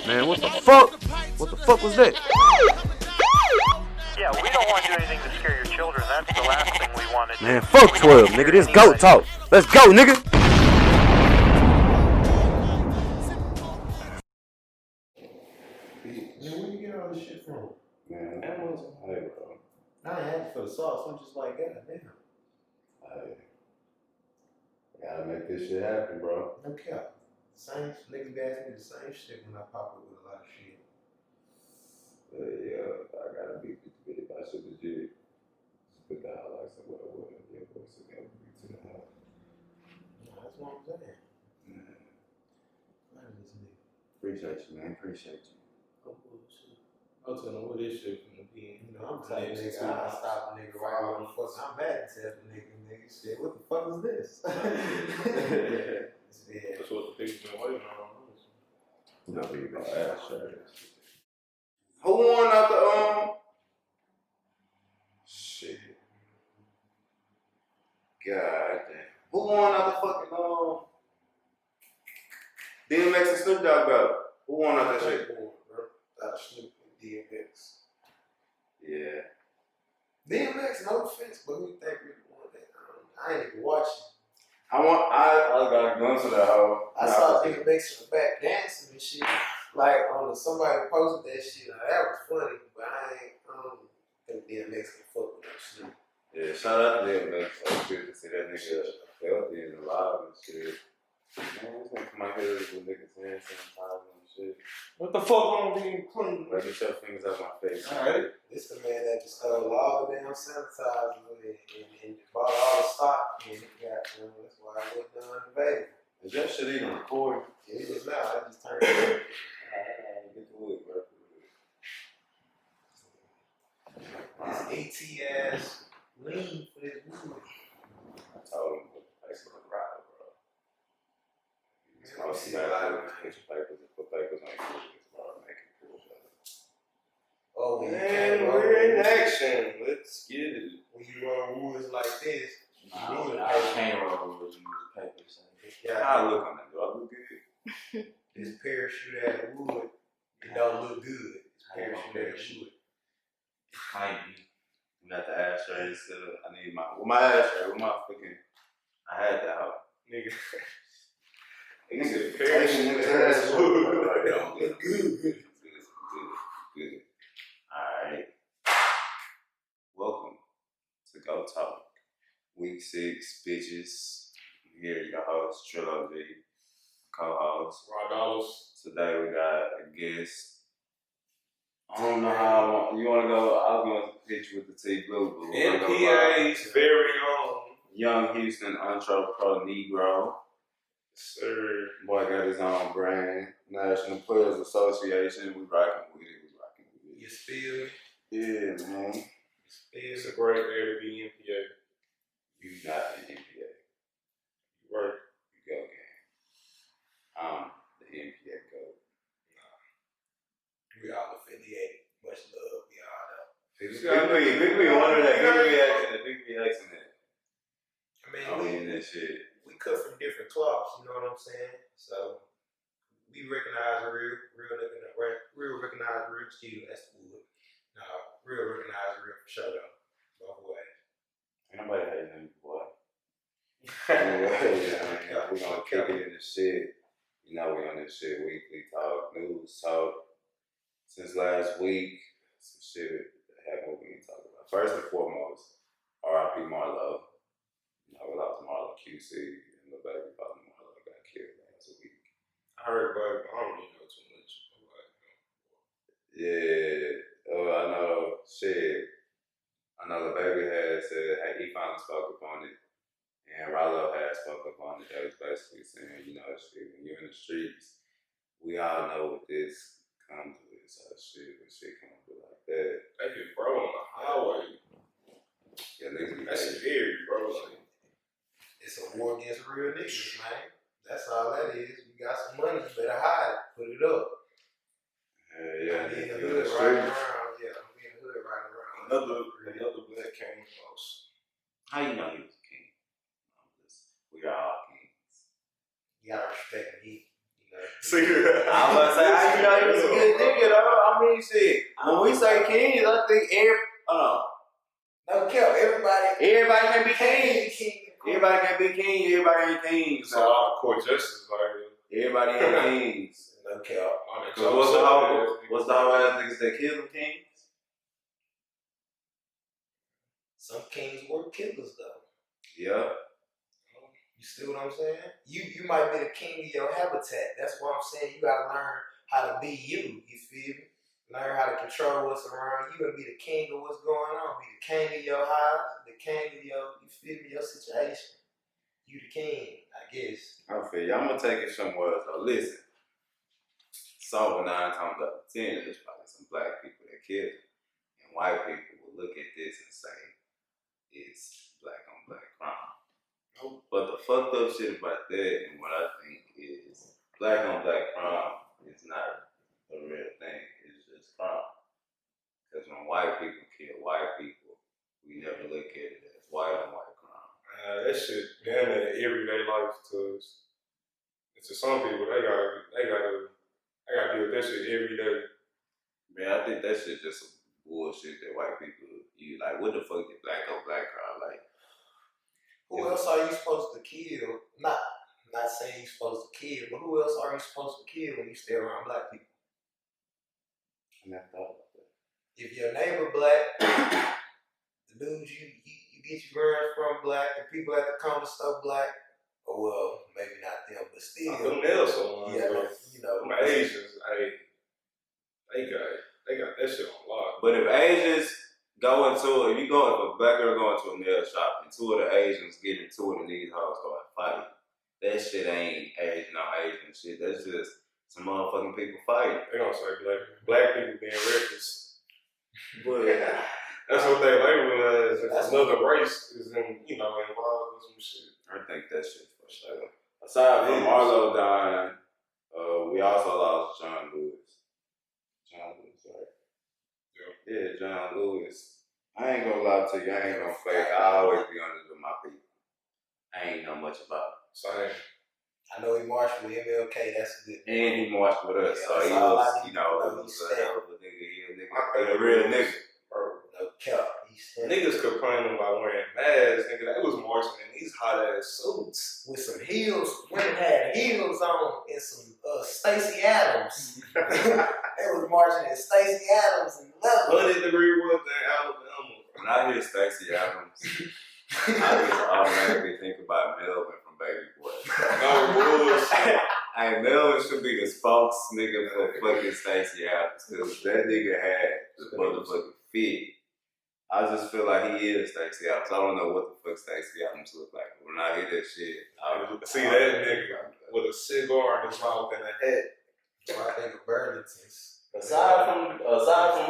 Man, what the fuck? What the fuck was that? Yeah, we don't want to do anything to scare your children. That's the last thing we want to do. Man, fuck 12, nigga. This goat talk. Let's go, nigga. Man, where you get all this shit from? Man, that wasn't hey, bro. I ain't happy for the sauce. I'm just like, God damn. Hey, gotta make this shit happen, bro. No cap. Same niggas be asking me the same shit when I pop up with a lot of shit. Yeah, I gotta be if I should legit just put the highlights of what I would have your voice again to the house. No, that's what I'm saying. Man, Man, this nigga. appreciate you, man. Appreciate you. Oh, bullshit. I'm telling what this shit from the pen. You know, I'm telling nigga, I'll stop a nigga right on the fuck. I'm mad to tell the nigga, shit, what the fuck is this? Yeah. That's what the people been waiting on. No, be about ass shirts. Who won out the shit? God damn. Who won out the fucking DMX and Snoop Dogg battle? Who won out that shit? Out of Snoop and DMX. Yeah. DMX, no offense, but who you think really won that? I ain't even watching. I got a glimpse of that hoe. I saw DMX in the back dancing and shit. Like somebody posted that shit. Now, that was funny, but I don't think DMX can fuck with that shit. Yeah, shout out to DMX. It's good to see that nigga healthy and alive and shit. Man, it's gonna come out here with niggas hand sanitizer and shit. What the fuck on being clean? Like, get your fingers out my face. Alright. This the man that just stole all the damn sanitizer and bought all the stock and it got that's why I went down to Vegas. Is that shit even recording? Yeah, it is now. I just turned it on. Alright, get the wood, bro. This AT ass lean for this wood. I told him to put the papers on the rider, bro. Man, let me see a lot of Put your papers and put papers on your wood, bro. Make it cool, bro. Oh, when you Man, can't we're in roll action. Let's get it. when you roll woods like this, you need I can't roll with you use papers. I look on that, do I look good? this parachute out of wood, it don't look good. This parachute out of wood. Might be. We got the ashtray instead of, I need my ashtray, with my fucking, I had that hoe. Nigga. Nigga said parachute parachute ass ass wood. It don't look good. Good. Alright. Welcome to Go Talk. Week 6, bitches. Here your host, Trill, co-host. $5. Today we got a guest. I don't know how you want to go. I was going to pitch with the T Blue. NPA's very own. Young Houston Intro Pro Negro. Sir. Boy got his own brand. National Players Association. We rocking with it. You feel me? Yeah, man. It's a great day to be NPA. You not an NPA. Right. You go game. The NPA go. We all affiliated. Much love. We all know. People be wondering that. People be asking that. I mean, that shit. we cut from different cloths, you know what I'm saying? So we recognize real recognize real, excuse me, that's the wood. No, real recognize real for sure though. Both ways. Ain't nobody hating on you, boy. Yeah, we gonna kick it in the shit. You know, we on this shit weekly talk, news talk. Since last week, some shit happened we can talk about. First and foremost, R.I.P. Marlo. You know, we lost Marlo QC and the baby father Marlo got killed last week. I heard about it, but I don't really know too much about it. Yeah, I know. Shit, I know the baby had said, hey, he finally spoke up on it, and Rollo had spoke up on it. That was basically saying, you know, shit, when you're in the streets, we all know what this comes with. So shit, when shit comes with like that. They just bro on the highway. Yeah, niggas be That's scary, bro. Like, It's a war against real niggas, man. That's all that is. You got some money, you better hide it. Put it up. Yeah, I'm in the the hood streets. riding around. Yeah, I'm in the hood riding around. another black king boss. How you know he was a king? We are all kings. You gotta respect me. You know, See, I was about to say, how you know he was a good nigga, though? I mean, shit. When we say kings, I think No cap, everybody everybody can be kings. Everybody can be king. Everybody ain't kings. it's a lot of court justice, like, Everybody ain't kings. No cap. Cause what's the whole ass niggas that kill them kings? Some kings were killers though. Yeah. You see what I'm saying? You might be the king of your habitat. That's what I'm saying. You gotta learn how to be you. You feel me? Learn how to control what's around you and be the king of what's going on. Be the king of your house, the king of you feel me, your situation. You the king, I guess. I feel you. I'm gonna take it somewhere else though. Listen. So 9 times out of 10, there's probably some black people that kill it. And white people will look at this and say, it's black on black crime. But the fucked up shit about that, and what I think is, black on black crime is not a real thing. It's just crime. Because when white people kill white people, we never look at it as white on white crime. that shit damn near everyday life to us. And to some people, they gotta deal with that shit every day. Man, I think that shit just some bullshit that white people use. Like, what the fuck did black on black crime? Like, Who else are you supposed to kill? Not saying you're supposed to kill, but who else are you supposed to kill when you stay around black people? I never thought about that. If your neighbor black, the dudes you get your girls from black, the people at the corner store black, or well, maybe not them, but still. Them Nelson ones, Yeah, like, you know. them Asians, they got that shit on lock. But if Asians go into it, if a black girl go into a nail shop and 2 of the Asians get into it and these hoes start fighting, that shit ain't Asian on Asian shit. That's just some motherfucking people fighting. They gonna say black people being reckless. But That's what they label as. If another race is involved with some shit. I think that shit for sure. Aside from Marlo dying, we also lost John Lewis. John Lewis, right? Yeah, John Lewis. I ain't gonna lie to you, I ain't gonna fake. I always be honest with my people. I ain't know much about it. Same. I know he marched with MLK, that's a good. And he marched with us, Yeah, so he that's all was, I need to know. he was a hell of a nigga. He a real real nigga. No cap. Niggas complaining about wearing masks, nigga. They was marching in these hot ass suits. With some heels, women had heels on and some Stacey Adams. They was marching in Stacey Adams and leather. 100-degree weather in Alabama. When I hear Stacey Adams, I just automatically think about Melvin from Baby Boy. No bullshit. Hey, Melvin should be the spokes nigga for fucking Stacey Adams, because that nigga had the motherfucking fit. I just feel like he is Stacey Adams. I don't know what the fuck Stacey Adams look like. When I hear that shit, I see that nigga with a cigar in his mouth and a hat. So I think of Burlington's. Aside from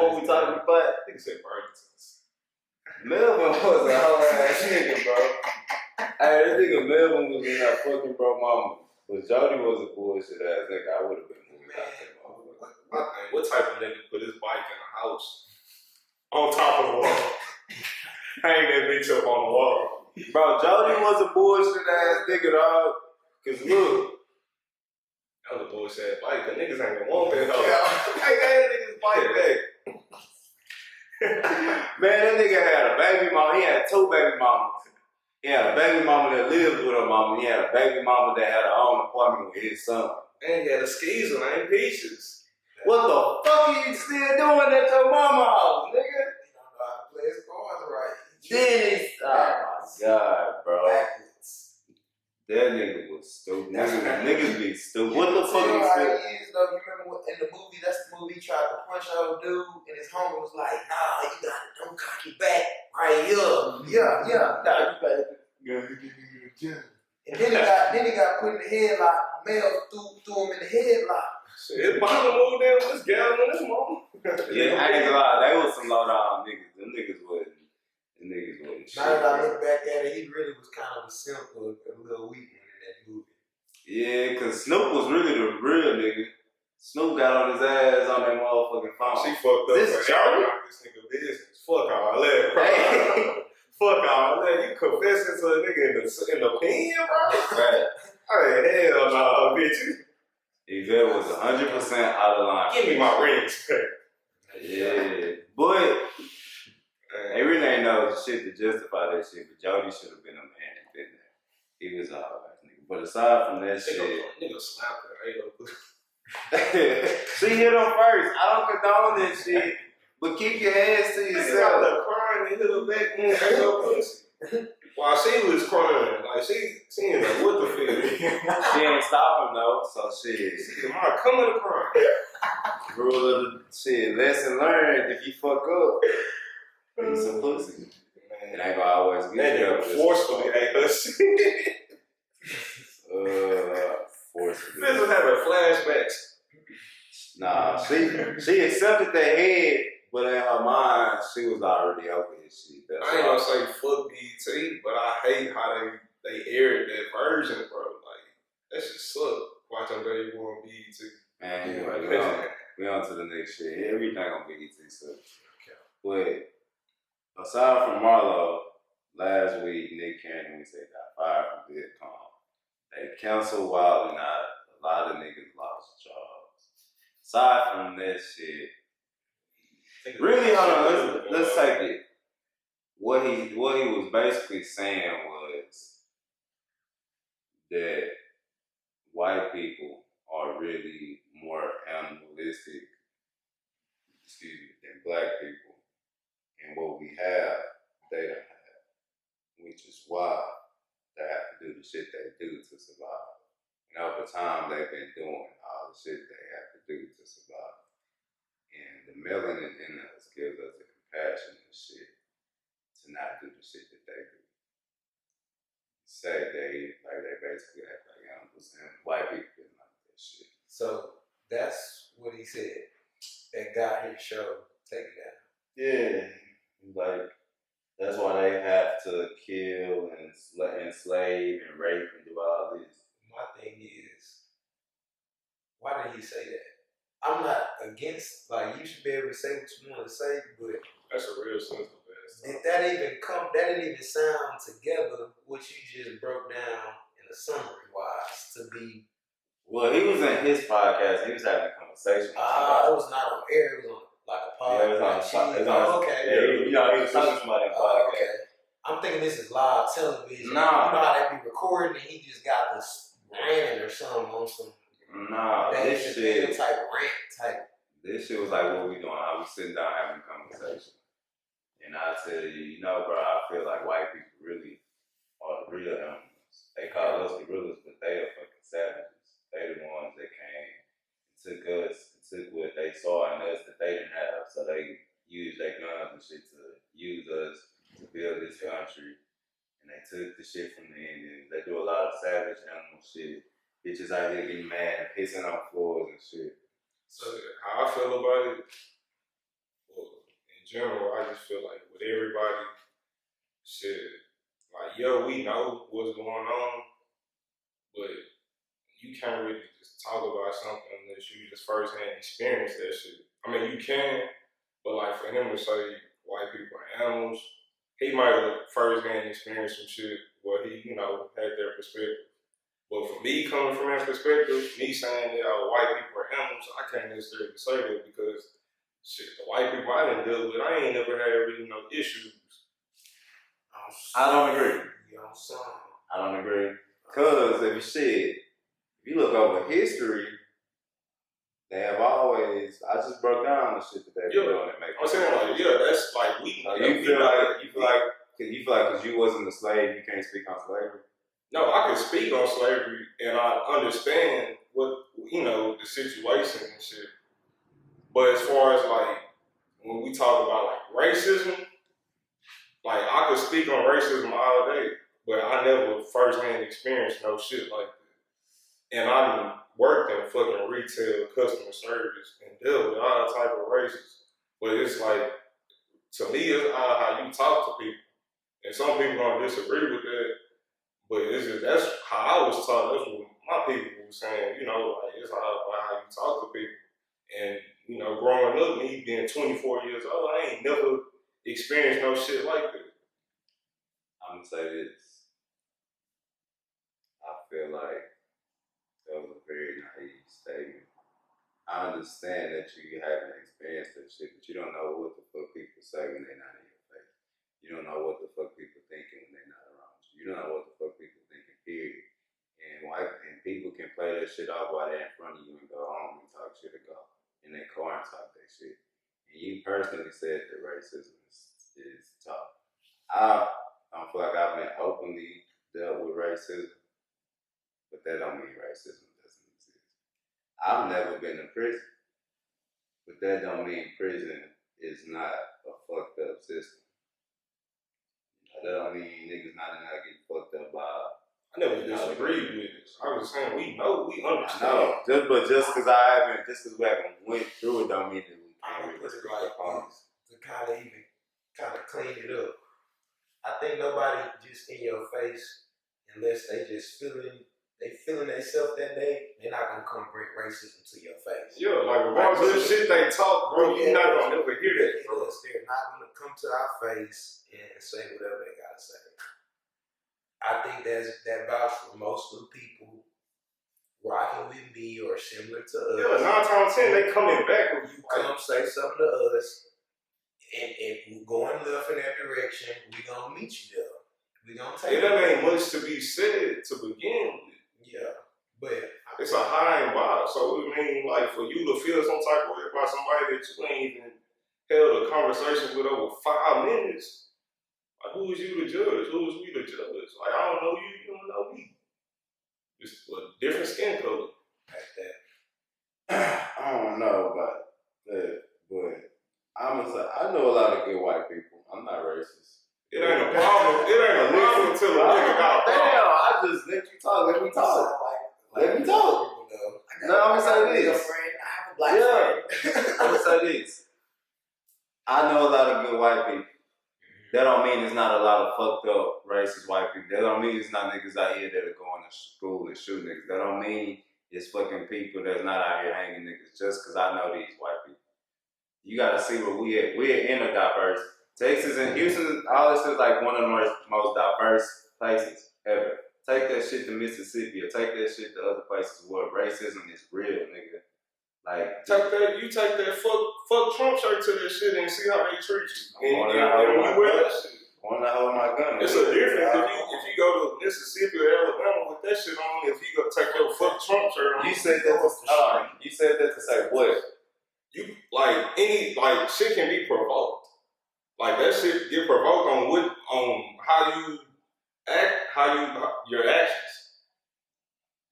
what we talking about, Nigga said Burlington's. Melvin was a whole ass nigga, bro. Hey, this nigga Melvin was in that fucking bro mama. But Jody was a bullshit ass nigga. I would have been moving out that motherfucker. What type of nigga put his bike in a house on top of the wall? Hang that bitch up on the wall. Bro, Jody was a bullshit ass nigga, dog. Cause look, That was a bullshit bike. The niggas ain't gonna want that hoe. Hey, that nigga's bike back. man, that nigga had a baby mama. He had 2 baby mamas. He had a baby mama that lived with her mama. He had a baby mama that had her own apartment with his son. And he had a skeezer named Peaches. What the fuck are you still doing at your mama house, nigga? He don't know how to play his cards right. Dennis. Oh my god, bro. Backwards. That nigga was stupid. Niggas be stupid. What the fuck You know is how that? he is, though. You remember in the movie, that's the movie he tried to punch old dude, and his homie was like, nah, you gotta, don't cock your back right here. Yeah, nah, you better. And then he got put in the headlock. Mel threw him in the headlock. Shit, his mama moved in with this gal and his mama. Yeah, I ain't gonna lie. They was some low down niggas. Them niggas wasn't shit. Now that I look back at it, he really was kind of a simple, a little weak one in that movie. Yeah, cause Snoop was really the real nigga. Snoop got on his ass on that motherfucking phone. She fucked up This for Jody? airing out this nigga business. Fuck all that, bro. Fuck all that. You confessing to a nigga in the pen, bro? Right. Hey, hell no, bitch. Yvette was 100% out of line. Give me my rings. Yeah, but they really ain't know shit to justify that shit. But Jody should have been a man and been there. He was all right, nigga. But aside from that shit, Nigga slapped her. she hit him first. I don't condone that shit. But keep your hands to Nigga out yourself. there crying and hit her back and ate her pussy. While she was crying, like she ain't like, what the fuck? She ain't stop him though, so shit. She might come in the crying. Rule of the shit. Lesson learned: if you fuck up, eat some pussy. It ain't gonna always get That you nigga up. forcefully ate her shit. Forcefully. This was having flashbacks. Nah, she accepted the head, but in her mind, she was already over his shit. That's I ain't all. gonna say fuck BET, but I hate how they aired that version, bro. Like, that shit suck. Watching Baby Boy on BET. Man, anyway, we on to the next shit. Everything on BET sucks. But aside from Marlo, last week Nick Cannon, we said, got fired from VidCon. They canceled Wild and Out. A lot of niggas lost jobs. Aside from that shit, really, hold on, let's take it. What he was basically saying was that white people are really more animalistic, than black people. And what we have, they don't have. Which is why they have to do the shit they do to survive. And over time, they've been doing all the shit they have to do to survive. And the melanin in us gives us the compassion and shit to not do the shit that they do. Say they basically act like animals, and white people didn't like that shit. So that's what he said. That got his show taken down. Yeah, like that's why they have to kill and enslave and rape and do all this. My thing is, why did he say that? I'm not against, like, you should be able to say what you want to say, but That's a real sensitive ass. did that didn't even sound together what you just broke down in a summary wise to be. Well, he was in his podcast. He was having a conversation. It was not on air. It was on like a podcast. Yeah, it was on. Okay. Yeah, he was talking to somebody in the podcast. Okay. I'm thinking this is live television. Nah. You know how they be recording and he just got this rant or something on some Nah, this shit. type rant type. This shit was like what we doing. I was sitting down having a conversation. And I tell you, bro, I feel like white people really are the real animals. They call us gorillas, but they are fucking savages. They the ones that came and took us, and took what they saw in us that they didn't have. So they used their guns and shit to use us to build this country. And they took the shit from the Indians. They do a lot of savage animal shit. Bitches out here getting mad and pissing on floors and shit. So how I feel about it, well, in general, I just feel like with everybody, shit, like, we know what's going on, but you can't really just talk about something unless you just firsthand experience that shit. I mean, you can, but like for him to say white people are animals, he might have firsthand experienced some shit where he, had their perspective. But for me, coming from that perspective, me saying that white people are animals, I can't necessarily say that because shit, the white people I didn't deal with, I ain't never had really no issues. I don't agree. Son. I don't agree. Because if you look over history, they have always. I just broke down the shit that they've been doing and make. I'm saying like, that's like we. So you feel like because you wasn't a slave, you can't speak on slavery. No, I can speak on slavery and I understand what the situation and shit. But as far as like when we talk about like racism, like I could speak on racism all day, but I never firsthand experienced no shit like that. And I done worked in fucking retail, customer service, and dealt with all type of racism. But it's like, to me, it's all how you talk to people. And some people don't disagree with that, but it's just, that's how I was taught. That's what my people were saying, like it's all about how you talk to people. And, growing up, me being 24 years old, I ain't never experienced no shit like that. I'm gonna say this. I feel like that was a very naive statement. I understand that you haven't experienced that shit, but you don't know what the fuck people say when they're not in your face. You don't know what the fuck people thinking when they're not around you. You don't know what the fuck people thinking, period. And people can play that shit off while they're in front of you and go home and talk shit or go in their car and talk that shit. And you personally said that racism is tough. I don't feel like I've been openly dealt with racism, but that don't mean racism doesn't exist. I've never been in prison, but that don't mean prison is not a fucked up system. That don't mean niggas not in there getting fucked up by. I never disagreed with this. I was saying we know, we understand. I know, just because we haven't went through it, don't mean that we I can't don't put really it like to kind of clean it up. I think nobody just in your face unless they just feeling themselves that day. They're not gonna come bring racism to your face. Yeah, like regardless of the shit they talk, bro, you're not gonna ever hear that. They're not gonna come to our face and say whatever they gotta say. I think that vouch for most of the people rocking with me or similar to us. Yeah, 9 times 10 they coming back with you. Come say something to us, and we're going left in that direction. We gonna meet you there. We gonna take. It ain't much to be said to begin with. Yeah, but it's a high and vibe. So I mean, like for you to feel some type of way about somebody that you ain't even held a conversation with over 5 minutes. Like, who is you to judge? Who is we to judge? Like, I don't know you, you don't know me. It's a different skin color. Like that. I don't know about that, but I know a lot of good white people. I'm not racist. It ain't a problem. It ain't a problem until a nigga got a problem. Damn, I just let you talk. Let me talk. Let me talk. No, I'm gonna say this. I have a black friend. I'm gonna say this. I know a lot of good white people. That don't mean there's not a lot of fucked up racist white people. That don't mean it's not niggas out here that are going to school and shoot niggas. That don't mean it's fucking people that's not out here hanging niggas just because I know these white people. You gotta see where we at. We're in a diverse. Texas and Houston, all this is like one of the most diverse places ever. Take that shit to Mississippi or take that shit to other places where racism is real, nigga. Like you take that fuck Trump shirt to that shit and see how they treat you. And you wear that shit. Wanna hold my gun. It's a difference if you go to Mississippi or Alabama with that shit on. If you go take your fuck Trump shirt on. You said that to say what? You like shit can be provoked. Like that shit get provoked on how you act, your actions.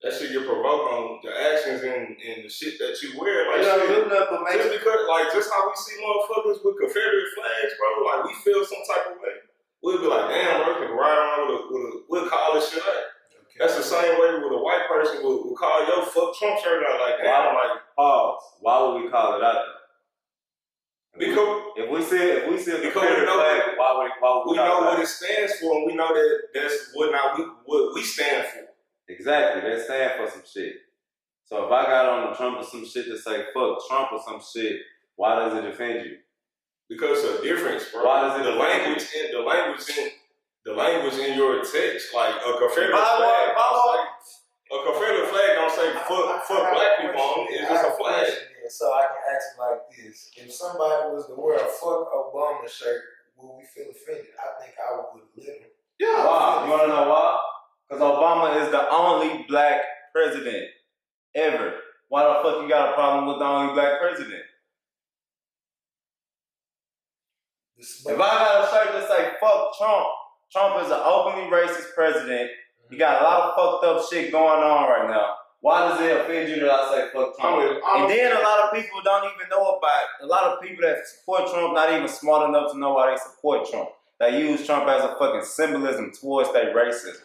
That shit get provoked on the actions and the shit that you wear. Like just because, like, just how we see motherfuckers with Confederate flags, bro. Like we feel some type of way. We'll be like, damn, bro, can ride around we'll call this shit out. Okay. That's the same way with a white person will call your fuck Trump shirt out like that. Pause. Why would we call it out? Because if we see a Confederate flag, why would we know what it stands for, and we know that that's what we stand for. Exactly, they stand for some shit. So if I got on the Trump or some shit to say fuck Trump or some shit, why does it offend you? Because of the difference, bro. Why does it the language in your text, like a Confederate flag don't say fuck black people on it. It's just a flag. So I can ask it like this: if somebody was to wear a fuck Obama shirt, would we feel offended? I think I would live him. Yeah. Why? You wanna know why? Because Obama is the only black president ever. Why the fuck you got a problem with the only black president? If I got a shirt that say fuck Trump, Trump is an openly racist president. You got a lot of fucked up shit going on right now. Why does it offend you that I say fuck Trump? And then a lot of people don't even know about it. A lot of people that support Trump not even smart enough to know why they support Trump. They use Trump as a fucking symbolism towards their racism.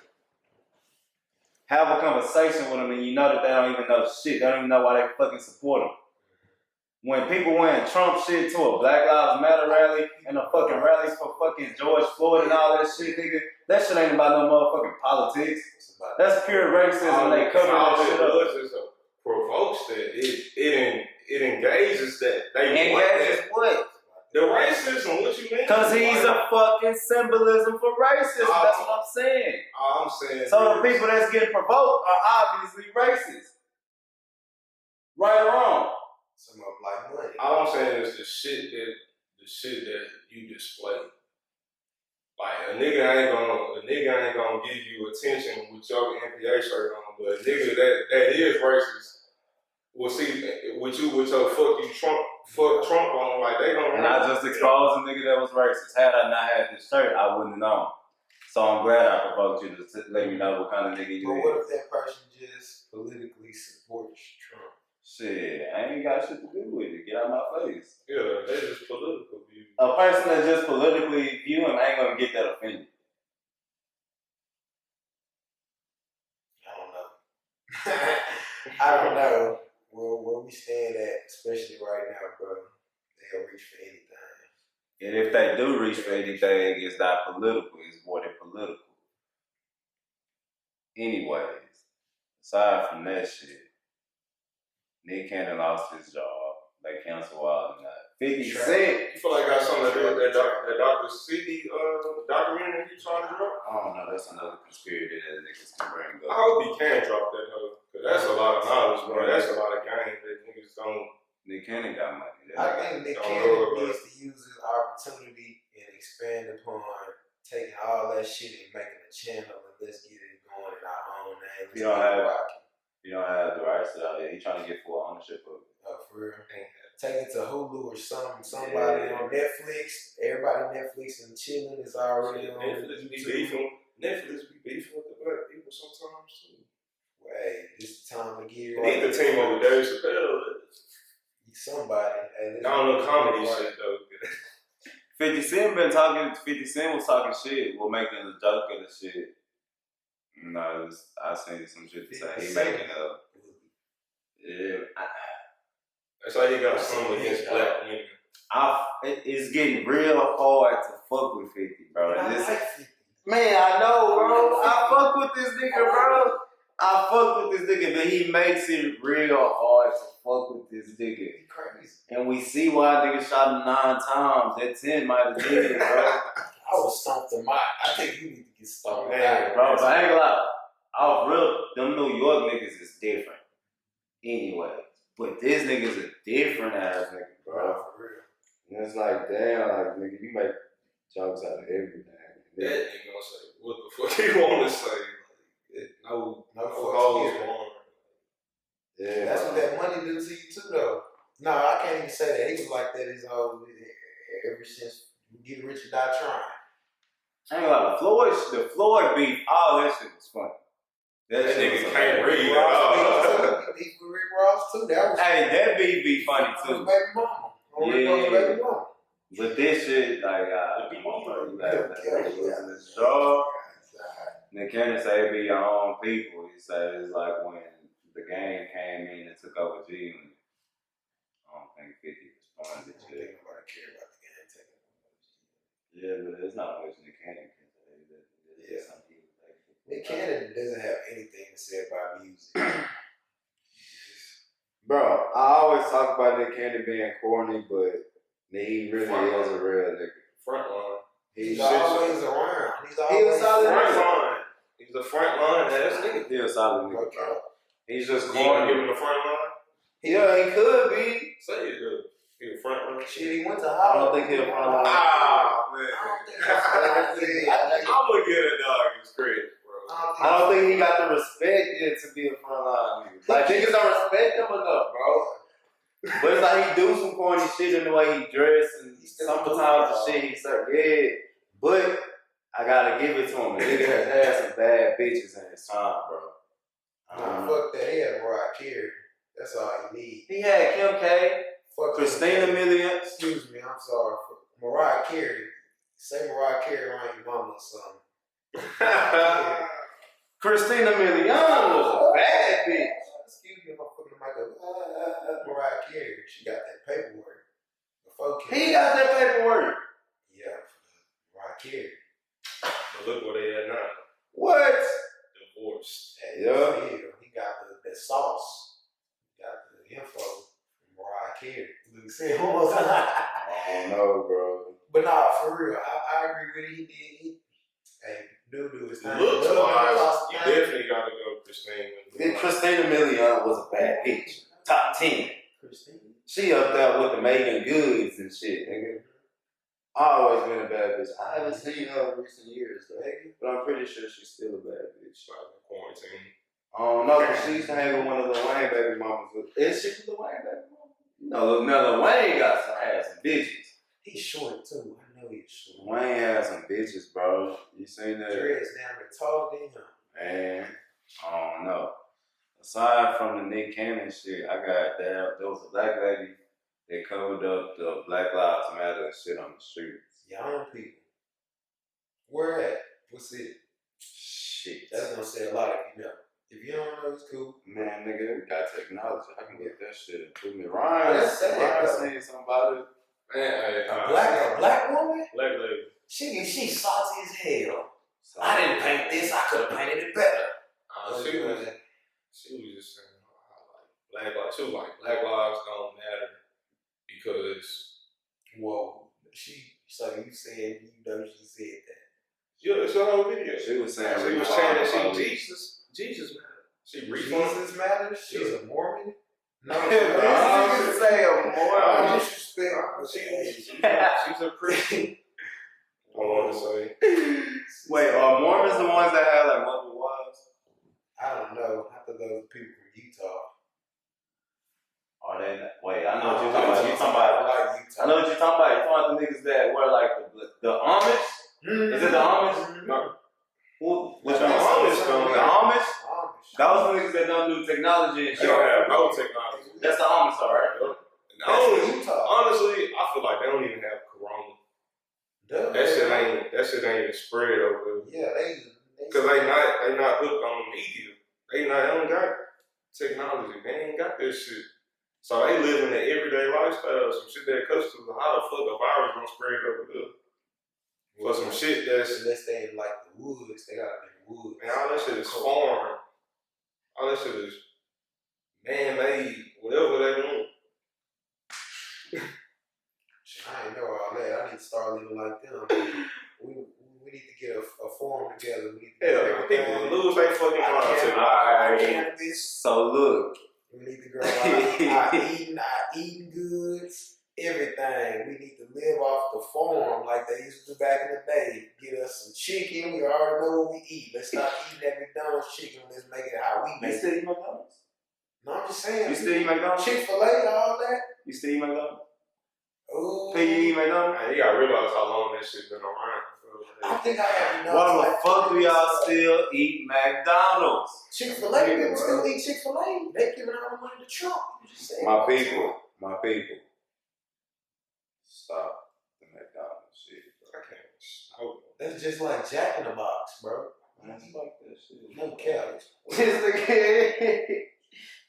Have a conversation with them and you know that they don't even know shit. They don't even know why they fucking support him. When people wearing Trump shit to a Black Lives Matter rally and a fucking rallies for fucking George Floyd and all that shit, nigga, that shit ain't about no motherfucking politics. That's pure racism. They cover that shit up. It provokes that. It engages that. They engages what? The racism, what you mean? Because he's a fucking symbolism for racism. That's what I'm saying. I'm saying. So the people that's getting provoked are obviously racist. Right or wrong? all I'm saying is the shit that you display. Like a nigga ain't gonna give you attention with your NPA shirt on, but a nigga that is racist will see with you with your fuck Trump on, like they gonna. And I just exposed a nigga that was racist. Had I not had this shirt, I wouldn't have known. So I'm glad I provoked you to let me know what kind of nigga you But is. what if that person just politically supports Trump? Shit, I ain't got shit to do with it. Get out my face. Yeah, they just political view. A person that just politically view him ain't gonna get that offended. I don't know. I don't know where we stand at, especially right now, bro. They'll reach for anything. And if they do reach for anything, it's not political, it's more than political. Anyways, aside from that shit, Nick Cannon lost his job. They canceled Wild and Out. 50 Cent. You feel like got something to do with that Dr. CD documentary he trying to drop? I don't know, that's another conspiracy that niggas can bring I up. hope he can drop that hoe. Cause that's a lot of knowledge, bro. That's a lot of game that niggas don't. Nick Cannon got money. I think Nick Cannon needs to use his opportunity and expand upon taking all that shit and making a channel and let's get it going in our own name. You don't have the rights to that. He's trying to get full ownership of it. For real. Take it to Hulu or somebody on Netflix. Everybody Netflix and chilling is already on Netflix be beefing with the black people sometimes too. Hey, this is the time to get You need the team over Dave Chappelle. Somebody. Hey, I don't know comedy shit though. 50 Cent been talking. 50 Cent was talking shit. We're making a joke of the shit. No, I seen some shit to say. He making up. Yeah. That's how he got something against black women. It's getting real hard to fuck with 50, bro. I like 50. Man, I know, bro. I fuck with this nigga, bro. I fuck with this nigga, but he makes it real hard to fuck with this nigga. He crazy. And we see why nigga shot him 9 times. That 10 might have did it, bro. I was stomped him out. I think you need to get stomped out. Bro, but I ain't gonna lie. Off real, them New York niggas is different. Anyway. But this nigga's a different ass nigga, bro. For real. And it's like, damn, like, nigga, you make jokes out of everything. That nigga gonna say what the fuck he wanna say. No hoes on. Yeah, that's what that money do to you too, though. No, I can't even say that. He was like that his whole ever since Get Rich or Die Trying. I ain't gonna lie, the Floyd beef, all that shit was funny. That nigga was can't read Rick at all. Beef with Rick Ross too. That was that beef be funny too. Baby mama. Rick Ross' baby mama. But this shit, like, come on, bro, you gotta listen to this dog. Nick Cannon say it be your own people. He said it's like when the gang came in and took over G Unit. I don't think 50 responded to it. Nobody care about the gang taking over. Yeah, but there's not much Nick Cannon can say. Yeah. Nick Cannon doesn't have anything to say about music. Bro, I always talk about Nick Cannon being corny, but he really is a real nigga. Frontline. He's always around. He's a solid frontline. He's a frontline ass nigga. He's a solid nigga, bro. He's just You gonna corny. give him the frontline? Yeah, he could be. Say it, good. He a frontline. Shit, he went to I Hollywood. don't think he'll front line. Ah, man. I don't think that's I'm gonna get a dog his credit, bro. I don't think he got the respect yet to be a frontline nigga. Like, niggas don't respect him enough, bro. But it's like he do some corny shit in the way he dress and sometimes the shit he say, yeah. But I gotta give it to him. The nigga has had some bad bitches in his time, bro. Fuck that. He had Mariah Carey. That's all you need. He had Kim K, Fuck Christina Milian. Excuse me, I'm sorry. Mariah Carey. Say Mariah Carey around your mama or something. Christina Milian was a bad bitch. Excuse me if I'm fucking the mic up. Mariah Carey. She got that paperwork. Before He got that paperwork. Yeah, Mariah Carey. But look where they at now. What? Divorced. Yeah. He got the sauce. He got the info from Mariah Carey. Look, say it one more time. I don't know, bro. But nah, for real, I agree with it. He did. Hey, dude, it's time. Looks wise, you definitely got to go Christine. Christina Milian was a bad bitch. Top 10. Christine. She up there with the Megan Goods and shit, nigga. Always been a bad bitch. I haven't seen her in recent years, though. But I'm pretty sure she's still a bad bitch. Quarantine. I don't know, because she used to hang with one of Lil Wayne baby mamas. Is she Lil Wayne baby mama? No, Lil Wayne got some bitches. He's short too. I know he's short. Wayne has some bitches, bro. You seen that? Dre's down there taller than him. Man, I don't know. Aside from the Nick Cannon shit, I got there was a black lady that covered up the Black Lives Matter shit on the streets. Young people. Where at? What city? Shit. That's gonna say a lot if you know. If you don't know, it's cool. Man, nigga, we got technology. I can get that shit. Put me Ryan. That's sad, Ryan though. saying something about it. Man, A black woman? black lady. She salty as hell. I didn't paint this. I could have painted it better. She was just saying like she was like Black lives don't matter because So you said she said that. yeah, it's her whole video. She was saying that Jesus matter. She Jesus matters? She's a Mormon? No, You say a Mormon. She's a Christian. I want to say. Wait, are Mormons the ones that have like multiple wives? I don't know. I thought those people from Utah. Are they? Wait, I know what you're talking about. You're talking about. Like Utah. I know what you're talking about. You're talking about the niggas that wear like the Amish. Is it the Amish? No. Which The one? Amish don't. The Amish? Amish. Those niggas that don't do technology and They shit. don't have no technology. That's the Amish, all right? Honestly, I feel like they don't even have corona. That shit ain't even spread over there. Yeah, Cause they not hooked on the media. They don't got technology. They ain't got that shit. So they live in the everyday lifestyle. Some shit that customers. How the fuck a virus gonna spread over there? For some shit that's unless they in like the woods, they gotta be in the woods. man, all that shit is foreign. All that shit is man-made. Whatever they want. I ain't know all that. I need to start living like them. We need to get a forum together. We need to Yeah, people lose their fucking mind to our cannabis. So look. We need to grow our eating goods, everything. We need to live off the farm like they used to do back in the day. Get us some chicken. We already know what we eat. Let's stop eating that McDonald's chicken. Let's make it how we You make still it. eat McDonald's? No, I'm just saying. You still eat McDonald's? Chick-fil-A, all that. You still eat McDonald's? Ooh. P, you eat McDonald's? Man, you gotta realize how long that shit been around. I think I have enough. Why the fuck do y'all still eat McDonald's? Chick-fil-A, people still eat Chick-fil-A. They giving all the money to Trump. You just said My people. Stop the McDonald's shit, bro. I can't smoke. That's just like Jack in the Box, bro. That's like that shit. No calories.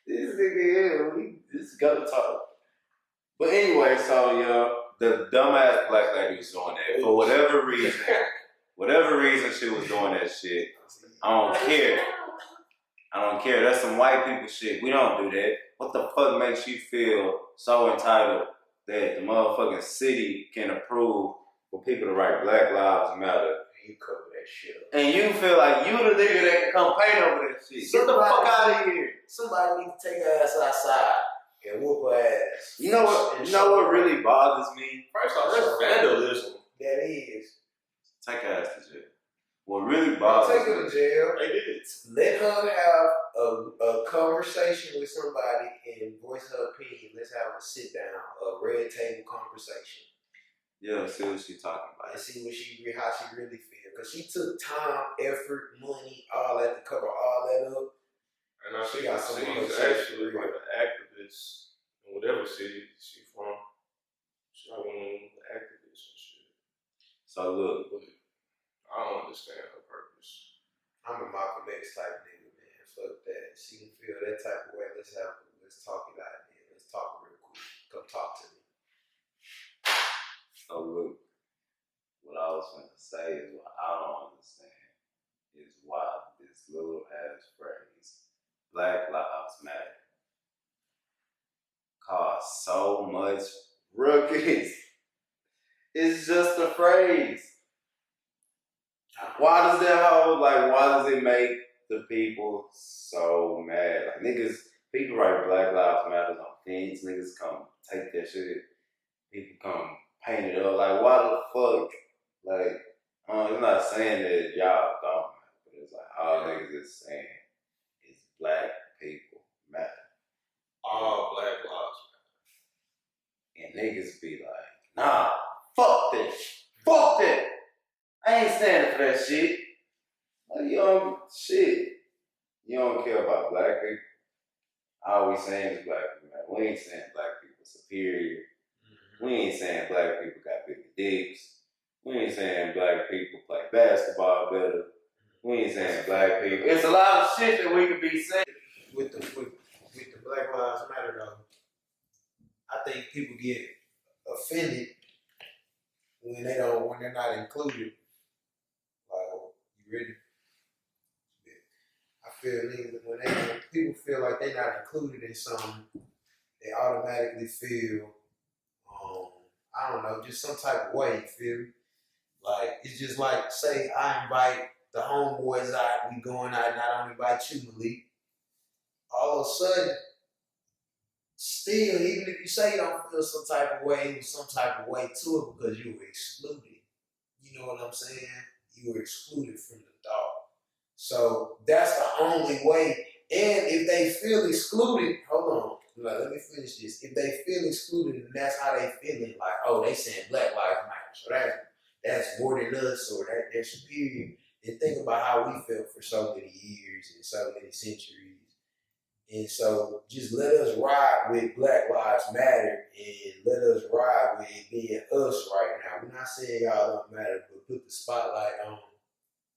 This nigga here, we just gotta talk. But anyway, so yo, the dumbass black lady was doing that for whatever reason she was doing that shit. I don't care. That's some white people shit. We don't do that. What the fuck makes you feel so entitled that the motherfucking city can approve for people to write Black Lives Matter? You cover that shit up. And you feel like you the nigga that can come paint over that shit. Get the fuck out of here. Somebody need to take her ass outside and whoop her ass. You know what really bothers me? First off, that's vandalism. That is. Take her ass to jail. What really I'll bothers take her me? to jail. They did. Let her have a conversation with somebody and voice her opinion. Let's have a sit down, a red table conversation. Yeah, see what she talking about. And see how she really feels. Because she took time, effort, money, all that to cover all that up. And now She got some she's other actually shit. like an activist in whatever city she from. She's like one of them activists and shit. So look, But I don't understand her purpose. I'm a Malcolm X type nigga, man. Fuck that. She can feel that type of way. Let's talk it out, man. Let's talk real quick. Come talk to me. So look, what I was going to say is what I don't understand is why this little ass phrase, Black Lives Matter, costs so much ruckus. It's just a phrase. Why does it make the people so mad? Like niggas, people write Black Lives Matter on things, niggas come take that shit. People come paint it up like, why the fuck? Like, I'm not saying that y'all don't, but it's like all niggas is saying is black people matter. All black lives. And niggas be like, nah, fuck that. Fuck that. I ain't standing for that shit. Like, you don't care about black people. All we saying is black people matter. We ain't saying black people superior. We ain't saying black people got bigger dicks. We ain't saying black people play basketball better. We ain't saying black people. It's a lot of shit that we could be saying. With the Black Lives Matter though, I think people get offended when they're not included. Like, oh, you ready? I feel when people feel like they're not included in something, they automatically feel, I don't know, just some type of way. You feel me? Like, it's just like, say I invite the homeboys out, we going out, and I don't invite you, Malik. All of a sudden, still, even if you say you don't feel some type of way, there's some type of way to it because you were excluded. You know what I'm saying? You were excluded from the thought. So that's the only way. And if they feel excluded, hold on, let me finish this. If they feel excluded and that's how they feeling, like, oh, they saying Black Lives Matter, so that's more than us, or that they're superior. And think about how we felt for so many years and so many centuries. And so just let us ride with Black Lives Matter and let us ride with it being us right now. We're not saying y'all don't matter, but put the spotlight on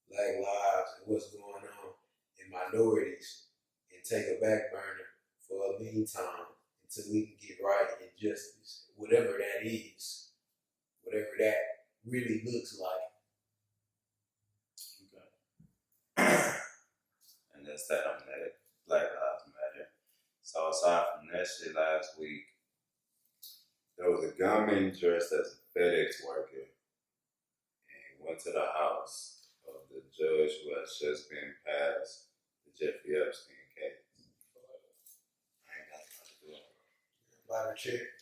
Black lives and what's going on in minorities and take a back burner for a meantime until we can get right and justice, whatever that is, whatever that really looks like. And that's that on that. Black Lives Matter. So aside from that shit last week, there was a gunman dressed as a FedEx worker and went to the house of the judge who has just been passed the Jeffrey Epstein case. I ain't got nothing to do with it. By the check.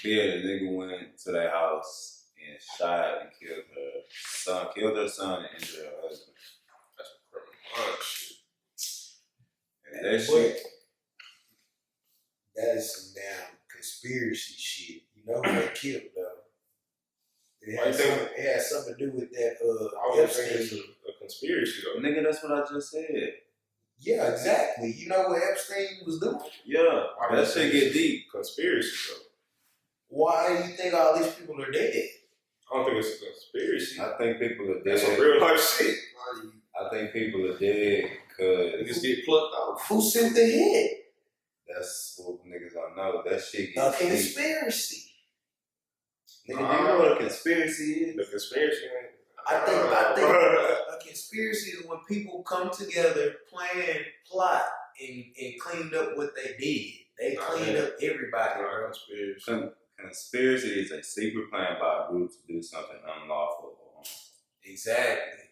Yeah, the nigga went to their house and shot and killed her son and injured her husband. That's a criminal shit. And that shit. That is some damn conspiracy shit. You know who they killed though? It had something to do with that I was saying it's Epstein. a conspiracy though. Nigga, that's what I just said. Yeah, exactly. You know what Epstein was doing? Yeah, that shit get deep. Conspiracy though. Why do you think all these people are dead? I don't think it's a conspiracy. I think people are dead. That's some real life shit. I think people are dead Niggas because get plucked off. Who sent the hit? that's what niggas don't know. That shit A gets deep. conspiracy. Nigga, do you know what a conspiracy is? The conspiracy. I think a conspiracy is when people come together, plan, plot, and cleaned up what they did. They cleaned up everybody, bro. Conspiracy. Conspiracy is a secret plan by a group to do something unlawful or wrong. Exactly.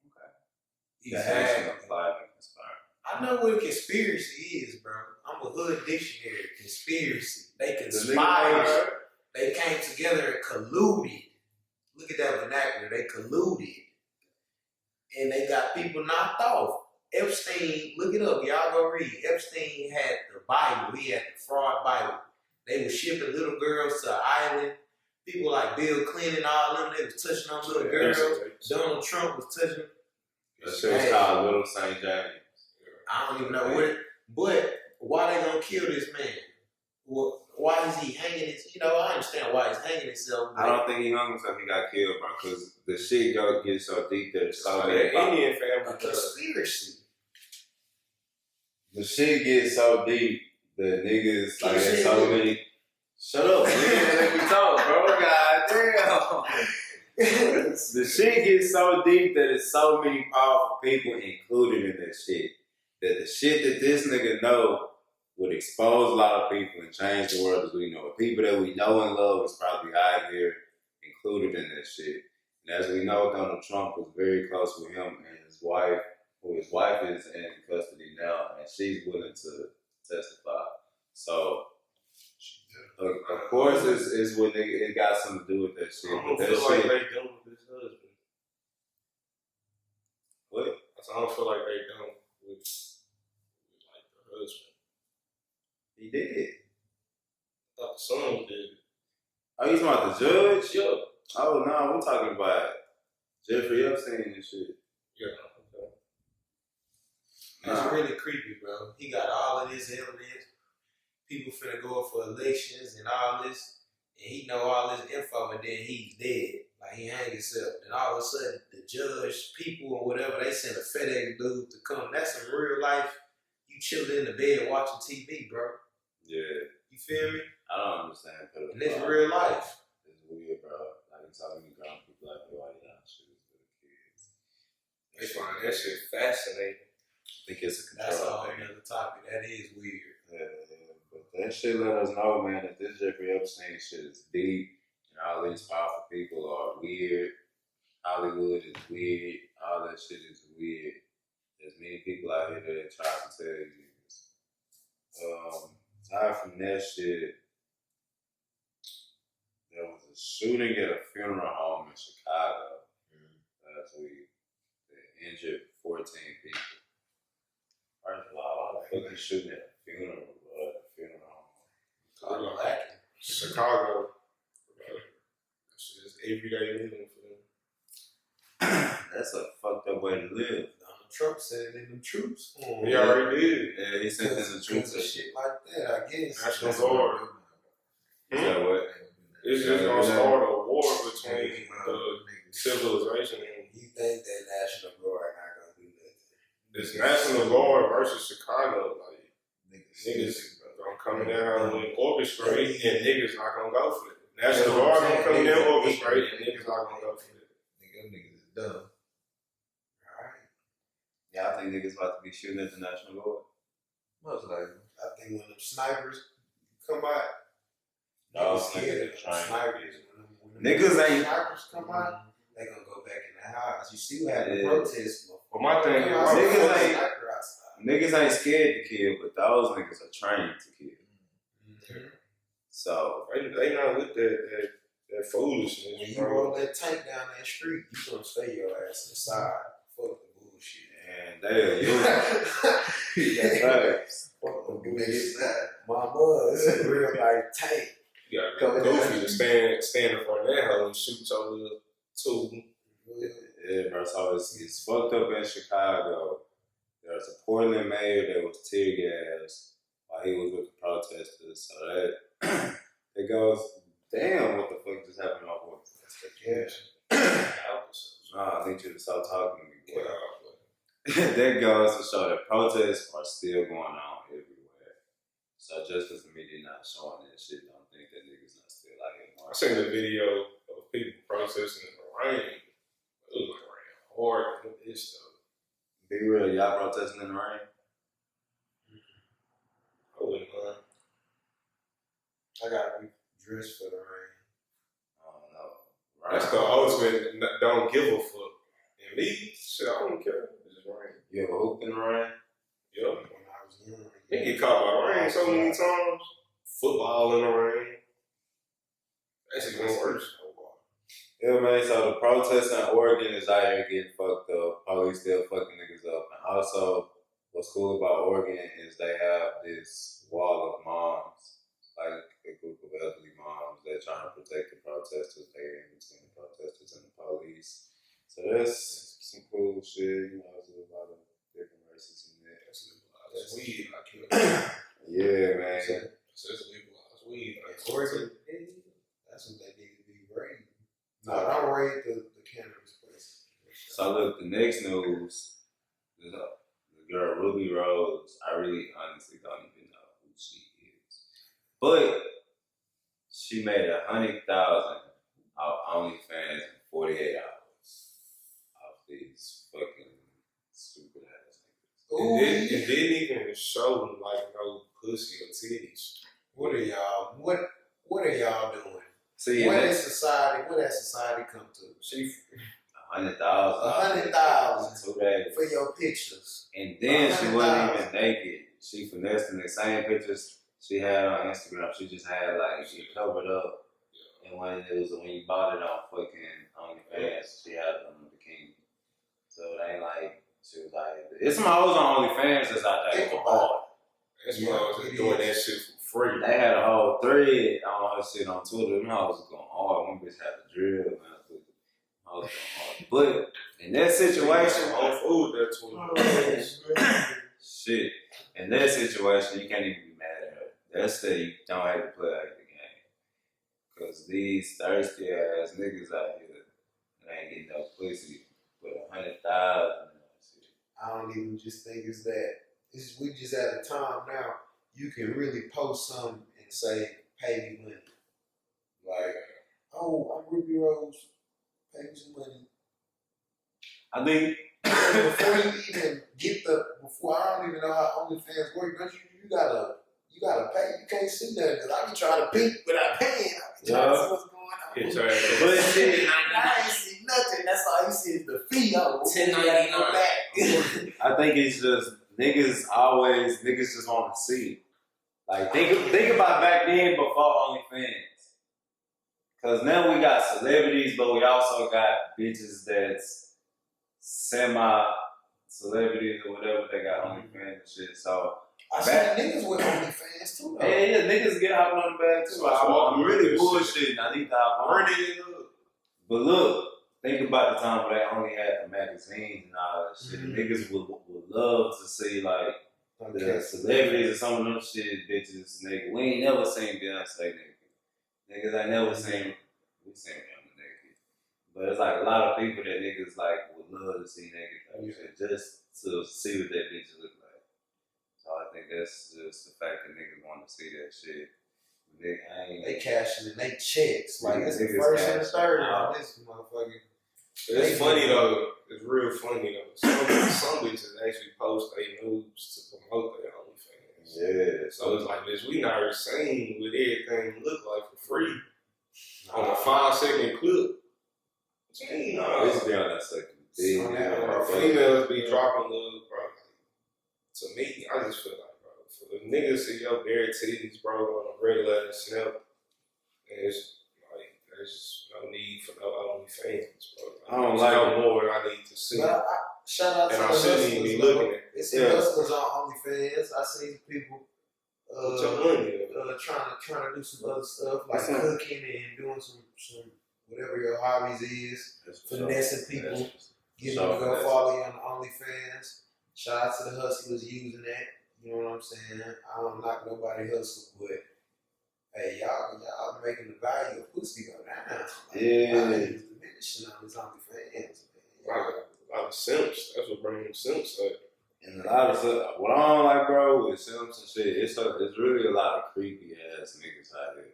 Okay. That action Exactly. applied to conspire. I know what a conspiracy is, bro. I'm a hood dictionary. Conspiracy. They conspired. They came together and colluded. Look at that vernacular. They colluded. And they got people knocked off. Epstein, look it up. Y'all go read. Epstein had the Bible. He had the fraud Bible. They were shipping little girls to an island. People like Bill Clinton, all them, they was touching on little girls. Donald Trump was touching. That shit was called Little St. James. I don't even know what it, but why they gonna kill this man? Why is he hanging his, I understand why he's hanging himself. I don't think he hung himself, he got killed, bro, because the shit gets so deep that it's so that Indian A family. conspiracy. The shit gets so deep that niggas, like, there's so many. Shut up, nigga, let me talk, bro. God damn. The shit gets so deep that it's so many powerful people included in that shit. That the shit that this nigga know would expose a lot of people and change the world as we know it. People that we know and love is probably out here included in that shit. And as we know, Donald Trump was very close with him and his wife, who his wife is in custody now, and she's willing to testify. So Of course, it's what it got something to do with that shit. I But don't that feel like shit. they done with his husband. What? I don't feel like they done with like the husband. He did. I thought the son did. Oh, you talking about the judge? Yeah. Oh no, we're talking about Jeffrey Epstein and shit. Yeah. Okay. It's really creepy, bro. He got all of this evidence. People finna go up for elections and all this, and he know all this info, and then he's dead. Like he hang himself. And all of a sudden, the judge, people or whatever, they send a FedEx dude to come. That's some real life. You chilling in the bed watching TV, bro. Yeah. You feel me? I don't understand pedophilia. And it's real life. It's weird, bro. Like so many grown people out there why they not shooting for the kids. They find that shit fascinating. I think it's a That's a control whole thing. nother topic. That is weird. Yeah. But that shit let us know, man, that this Jeffrey Epstein shit is deep. And all these powerful people are weird. Hollywood is weird. All that shit is weird. There's many people out here that try to tell you niggas. Aside from that shit, there was a shooting at a funeral home in Chicago last week that injured 14 people. First of all, why the fuck you shooting at a funeral, bro? At a funeral home. Chicago. That shit is everyday living for them. That's a fucked up way to live. Donald Trump said it in them troops. He already did. Yeah, he sent in the troops. and shit like that, I guess. National Guard. Is that what? It's just gonna start a war between the civilization and You think that National Guard not gonna do nothing? this National Guard versus Chicago. Like niggas gonna come in there and orchestrate, and niggas not gonna go for it. National Guard gonna come in there and orchestrate, and niggas not gonna go for it. Them niggas is dumb. Alright. Yeah, I think niggas about to be shooting at the National Guard. Most likely. I think when them snipers come out, No, niggas scared of niggas them trying. snipers. When them Niggas ain't. snipers come out, they gonna go back in the house. You see what happened? Yeah. Protests. But my thing is, Niggas ain't- Sniper outside. Niggas ain't scared to kill, but those niggas are trained to kill. So, they not with that foolishness. When you bro. roll that tank down that street, you gonna stay your ass inside. Fuck the bullshit. and they use that's right. Fuck the bullshit. My buzz, real life tank. You gotta go goofy to stand in front of that hoe and shoot your little tool. Yeah, bro. So it's fucked up in Chicago. There's a Portland mayor that was tear gassed while he was with the protesters. So that it goes, damn, what the fuck just happened to my voice? Yeah. Nah, I need you to stop talking to me, boy. Well, That goes to show that protests are still going on everywhere. So just because the media not showing that shit, don't think that niggas not still out here I seen the video of people protesting in the rain. It was like rain hard with this stuff. Be real, y'all protesting in the rain? I wouldn't mind. I gotta be dressed for the rain. I don't know. That's the ultimate don't give a fuck. And me, shit, I don't care. It's just rain. You ever hooped in the rain? Yup. When I was young. You get caught by the rain so many times. Football in the rain. That's even worse. Yeah, man, so the protests in Oregon is out here getting fucked up. Police still fucking niggas up. And also, what's cool about Oregon is they have this wall of moms, like a group of elderly moms that trying to protect the protesters. They're in between the protesters and the police. So that's some cool shit. You know, there's a lot of different races in there. That's weed. I can't. Yeah, man. That's legalized weed. Oregon, that's what they need to be raiding. No, don't raid the cannabis place. So look, the next news, the girl Ruby Rose, I really honestly don't even know who she is. But she made $100,000 off OnlyFans in 48 hours off these fucking stupid ass niggas. It didn't even show like no pussy or titties. What are y'all? What are y'all doing? See, What that's is society? What has society come to? She $100,000 $100,000 2 days. for your pictures. And then she wasn't $100,000. even naked. She finessed in the same pictures. she had on Instagram. She just had like she covered up, and when you bought it on fucking OnlyFans, she had it on the bikini. So it ain't like she was like it's some hoes on OnlyFans that's out there for hard. That's why I was doing that shit for free. They had a whole thread on her shit on Twitter. Them hoes was going hard. One bitch had the drill, man. Hoes going hard. But in that situation, on food, that's what. shit. In that situation, you can't even be mad at her. That's that you don't have to play like the game. Cause these thirsty ass niggas out here, they ain't getting no pussy with 100,000 and shit. I don't even just think it's that. We just at a time now. You can really post something and say, "Pay me money." Like, oh, I'm Ruby Rose. Pay me some money. I think before you even get before I don't even know how OnlyFans work, don't you gotta pay. You can't see that because I be trying to peek without paying. I be trying to see what's going on. But shit, I ain't see nothing. That's all you see is the fee. $10.99. I think it's just niggas just want to see it. Like think about back then before OnlyFans. Cause now we got celebrities, but we also got bitches that's semi-celebrities or whatever. They got OnlyFans and shit. So I see niggas with OnlyFans too. Though. yeah, niggas get hopping on the bag too. I'm really bullshitting. I need to hop on it. But look, think about the time where they only had the magazines and all that shit. Niggas would love to see like the celebrities or some of them shit bitches, nigga. We ain't never seen Beyonce naked. Niggas ain't never seen, we seen him naked. But it's like a lot of people that niggas like would love to see naked type shit just to see what that bitch look like. So I think that's just the fact that niggas want to see that shit. They cashing in they checks. Like it's the Niggas first and the cashing third out. on this motherfucker. It's funny though. It's real funny though. Some bitches actually post their nudes to promote their OnlyFans. Yeah. So it's like, bitch, we not seeing what everything look like for free on a 5-second clip. It's be on that second. Females be dropping little, bro. To me, I just feel like, bro, for the niggas see your bare titties, bro, on a regular snap, it's like there's no need for no OnlyFans, bro. I don't There's like no it. more I need to see. But shout out to And the I shouldn't even hustlers. be looking at it. It's the hustlers on OnlyFans. I see people Put your money in. trying to do some other stuff like cooking and doing some whatever your hobbies is. Finessing people, getting them to go follow you on OnlyFans. Shout out to the hustlers using that. You know what I'm saying? I don't knock nobody hustle, but hey, y'all making the value of pussy go down. Like, Yeah. it's diminishing on these OnlyFans. A lot of simps. That's what bring them simps up. And a lot of stuff, what I don't like, bro, with Simps and shit, it's really a lot of creepy ass niggas out here.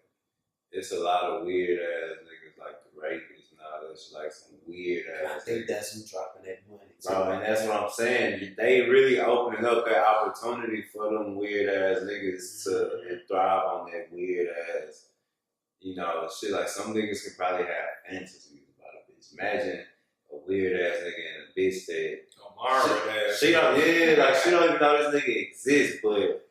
It's a lot of weird ass niggas like the rapists and all that shit, like some weird ass. I think that's who dropping that money. Bro, and that's what I'm saying. They really opening up that opportunity for them weird ass niggas to thrive on that weird ass, you know, shit. Like some niggas can probably have fantasies about a bitch. Imagine a weird ass nigga and a bitch that she don't even know this nigga exists, but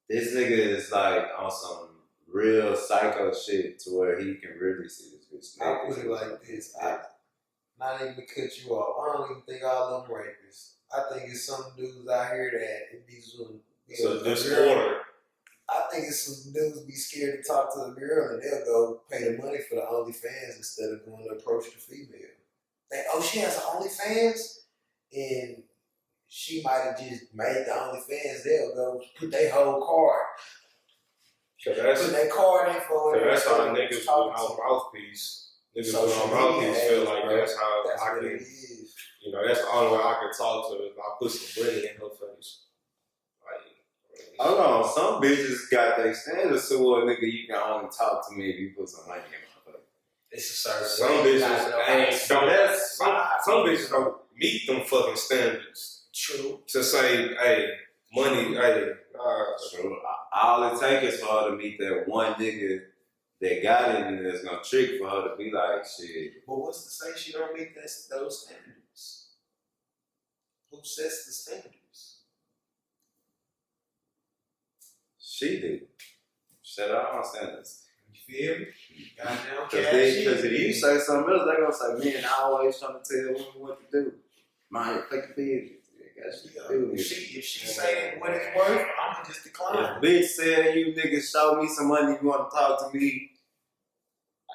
this nigga is like on some real psycho shit to where he can really see this bitch. I put it like this. Not even to cut you off. I don't even think all of them rapists. I think it's some dudes out here that it be some. So disorder. I think it's some dudes be scared to talk to a girl and they'll go pay the money for the OnlyFans instead of going to approach the female. She has an OnlyFans, and she might have just made the OnlyFans. They'll go put their whole card. Put their card info in. That's how niggas with no mouthpiece. Niggas with no mouthpiece feel like that's how I can. You know, that's the only way I can talk to her if I put some money in her face. Hold on, some bitches got their standards to where nigga you can only talk to me if you put some money in my face. It's a certain some bitches ain't don't. Some bitches don't meet them fucking standards. True. To say, hey, money, hey, True. All it takes is for her to meet that one nigga that got it and that's gonna trick for her to be like shit. But what's to say she don't meet those standards? Who sets the standards? She do. Shut up on sentence. You feel me? Goddamn Because if you say something else, they're gonna say, man, I always trying to tell women what to do. Man, take the business. If she say what it's worth, I'ma just decline. If bitch said you niggas show me some money, you want to talk to me,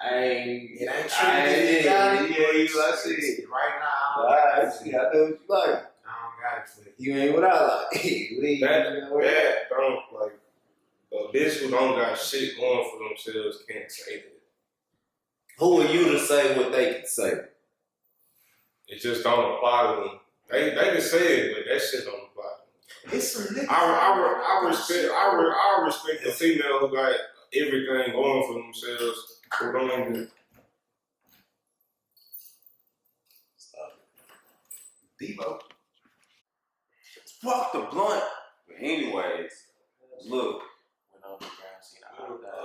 It ain't true. I see. Right now, I don't I know what you like. got it for you. You ain't what I like. That don't like a bitch who don't got shit going for themselves can't say that. Who are you to say what they can say? It just don't apply to them. They can say it, but that shit don't apply to them. It's some niggas. I respect the female who got everything going for themselves. Who don't even Stop it. Debo. Fuck the blunt. But anyways, look. Went on the ground, seen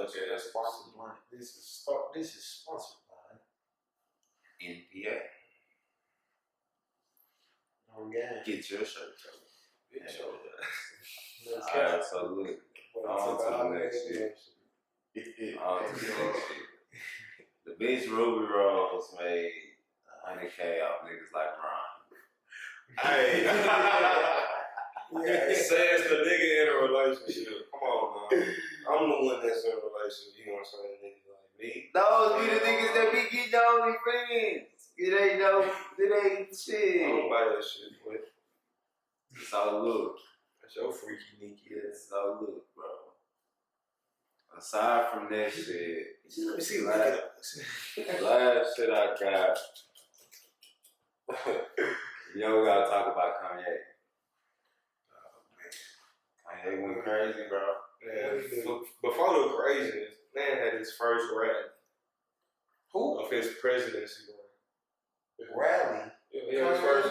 Okay, that's sponsored blunt. This is sponsored by NPA. on game. Get your shirt, Joe. Get your All right, so look. On to the next shit. On to the next shit. The bitch Ruby Rose made $100K off niggas like Ron. Hey, it says the nigga in a relationship. Come on, man. I'm the one that's in a relationship. You know what I'm saying? Niggas like me. Those be the niggas that be getting only friends. It ain't shit. I don't buy that shit, but So look. that's your freaky Nikki ass. So look, bro. Aside from that shit, Let me see. last shit I got. You know, we gotta talk about Kanye. Kanye went crazy, bro. Man, before the craziness, man had his first rally Who? of his presidency. Rally. Yeah, his first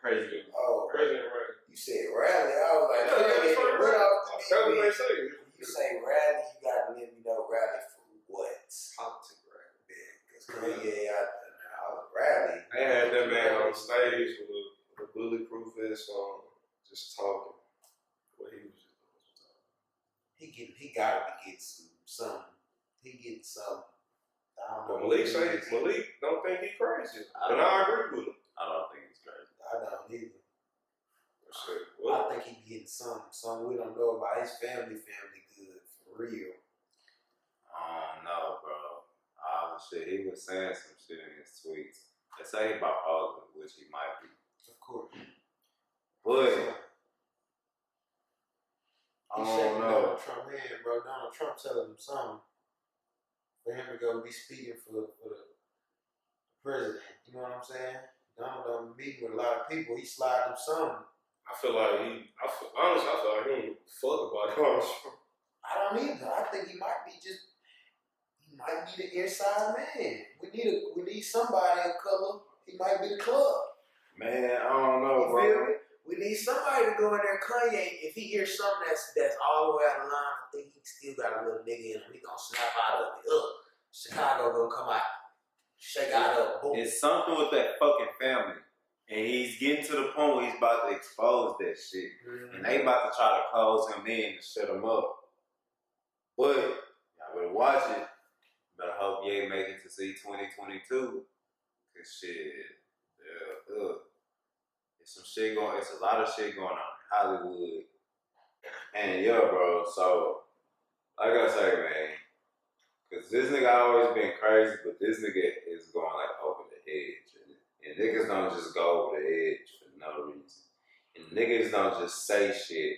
Crazy. Oh, president rally. you said rally. I was like, Yeah, his first what rally. off That's the what deep they end? say. You say rally, you gotta let me know rally for what? Politic rally. Because Kanye out there, I was rally. They had that man on stage with a bulletproof vest on, just talking. What he was just talking. He gotta be getting something. He getting something. I don't But know. Malik don't think he crazy. And I agree with him. I don't think it's crazy. I don't either. Shit, I what? think he getting something we don't know about. His family good for real. I don't know, bro. Shit, he was saying some shit in his tweets. They say he bipolar, which he might be. Of course. But I He don't shaking know. Donald Trump hand, bro. Donald Trump telling him something for him to go be speaking for the president. You know what I'm saying? Donald don't meet with a lot of people. He slide him something. I feel like honestly, I feel like he don't give a fuck about Donald Trump. I don't either. I think he might be the inside man. We need somebody of color. He might be the club. Man, I don't know, You bro. feel me? We need somebody to go in there. Kanye, if he hears something that's all the way out of line, I think he still got a little nigga in him. He gonna snap out of it. Chicago gonna come out, shake out of it. Boom. It's something with that fucking family. And he's getting to the point where he's about to expose that shit. And they about to try to close him in and shut him up. But y'all better watch it. Better hope you ain't make it to see 2022. Cause shit, it's a lot of shit going on in Hollywood. And yeah, bro, so like I say, man, cause this nigga always been crazy, but this nigga is going like over the edge. And niggas don't just go over the edge for no reason. And niggas don't just say shit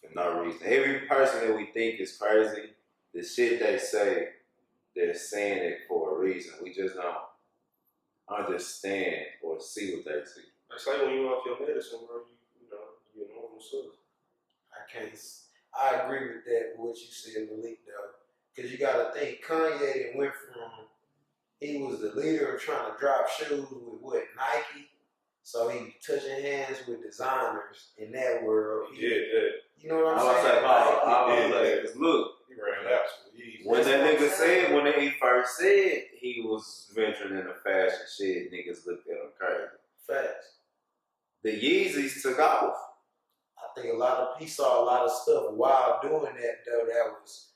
for no reason. Every person that we think is crazy, the shit they say, they're saying it for a reason. We just don't understand or see what they see. It's like when you off your medicine, bro, you normal stuff. I agree with that, what you said, Malik, though. Because you got to think, Kanye went from, he was the leader of trying to drop shoes with what, Nike? So he touching hands with designers in that world. He did that. You know what I'm I was saying? like, cause look, He ran laps with ease. when that nigga said, when he first said he was venturing into fashion shit, niggas looked at him crazy. Facts. The Yeezys took off. I think he saw a lot of stuff while doing that though. That was,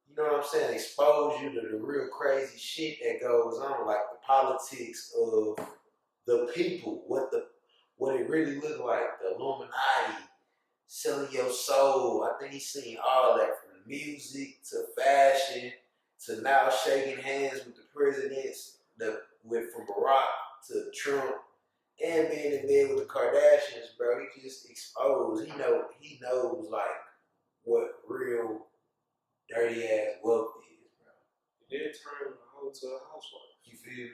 you know what I'm saying, expose you to the real crazy shit that goes on, like the politics of the people, what it really looked like, the Illuminati, selling your soul. I think he's seen all that from music to fashion to now shaking hands with the presidents, from Barack to Trump, and being in bed with the Kardashians, bro. He just exposed. He knows like what real dirty ass wealth is, bro. He did turn the hoe to a housewife. You feel me?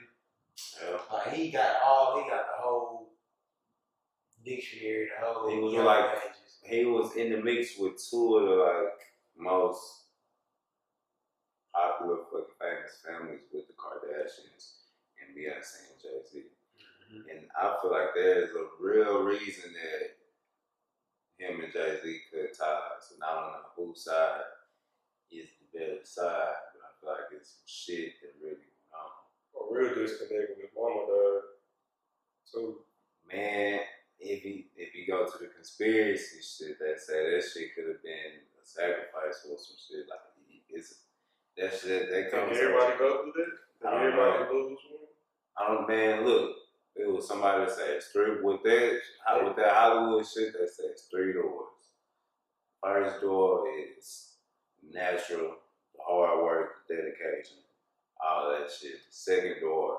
Yeah. Like he got the whole dictionary, the whole. He was Yellow like- Pages. He was in the mix with two of the like most popular fucking famous families with the Kardashians and Beyonce and Jay-Z. Mm-hmm. And I feel like there's a real reason that him and Jay-Z cut ties. And I don't know whose side is the better side, but I feel like it's some shit that really went on. A real disconnect with mama dog. So Man, if you go to the conspiracy shit, they say that shit could have been a sacrifice or some shit. Like that shit that can comes. everybody go through that? I Can don't everybody lose one? I don't, man, look, it was somebody that said three, with that Hollywood shit, that says 3 doors. First door is natural, the hard work, the dedication, all that shit. The second door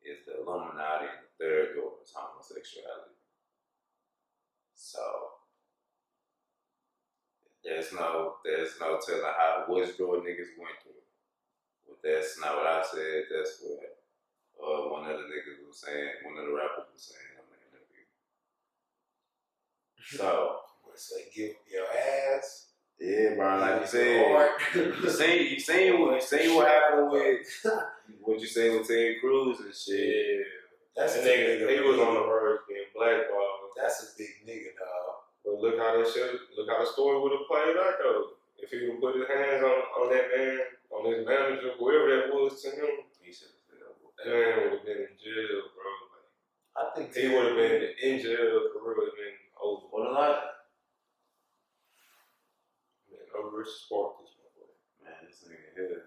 is the Illuminati, and the third door is homosexuality. So there's no telling which door niggas went through. But that's not what I said. That's what one of the niggas was saying. One of the rappers was saying on the interview. So What's that? Give your ass. yeah, bro. Like you Your said, heart. you seen what happened with what you say with Ted Cruz and shit. Yeah. That's That a nigga, big he was on the verge of being blackballed. That's a big nigga, dog. But look how the story would have played out though. If he would put his hands on that man, on his manager, whoever that was to him, He should have that man would have been in jail, bro. Like, I think he would have been in jail, career would have been over. What a lot. Man, no disrespect this motherfucker. Man, this nigga here.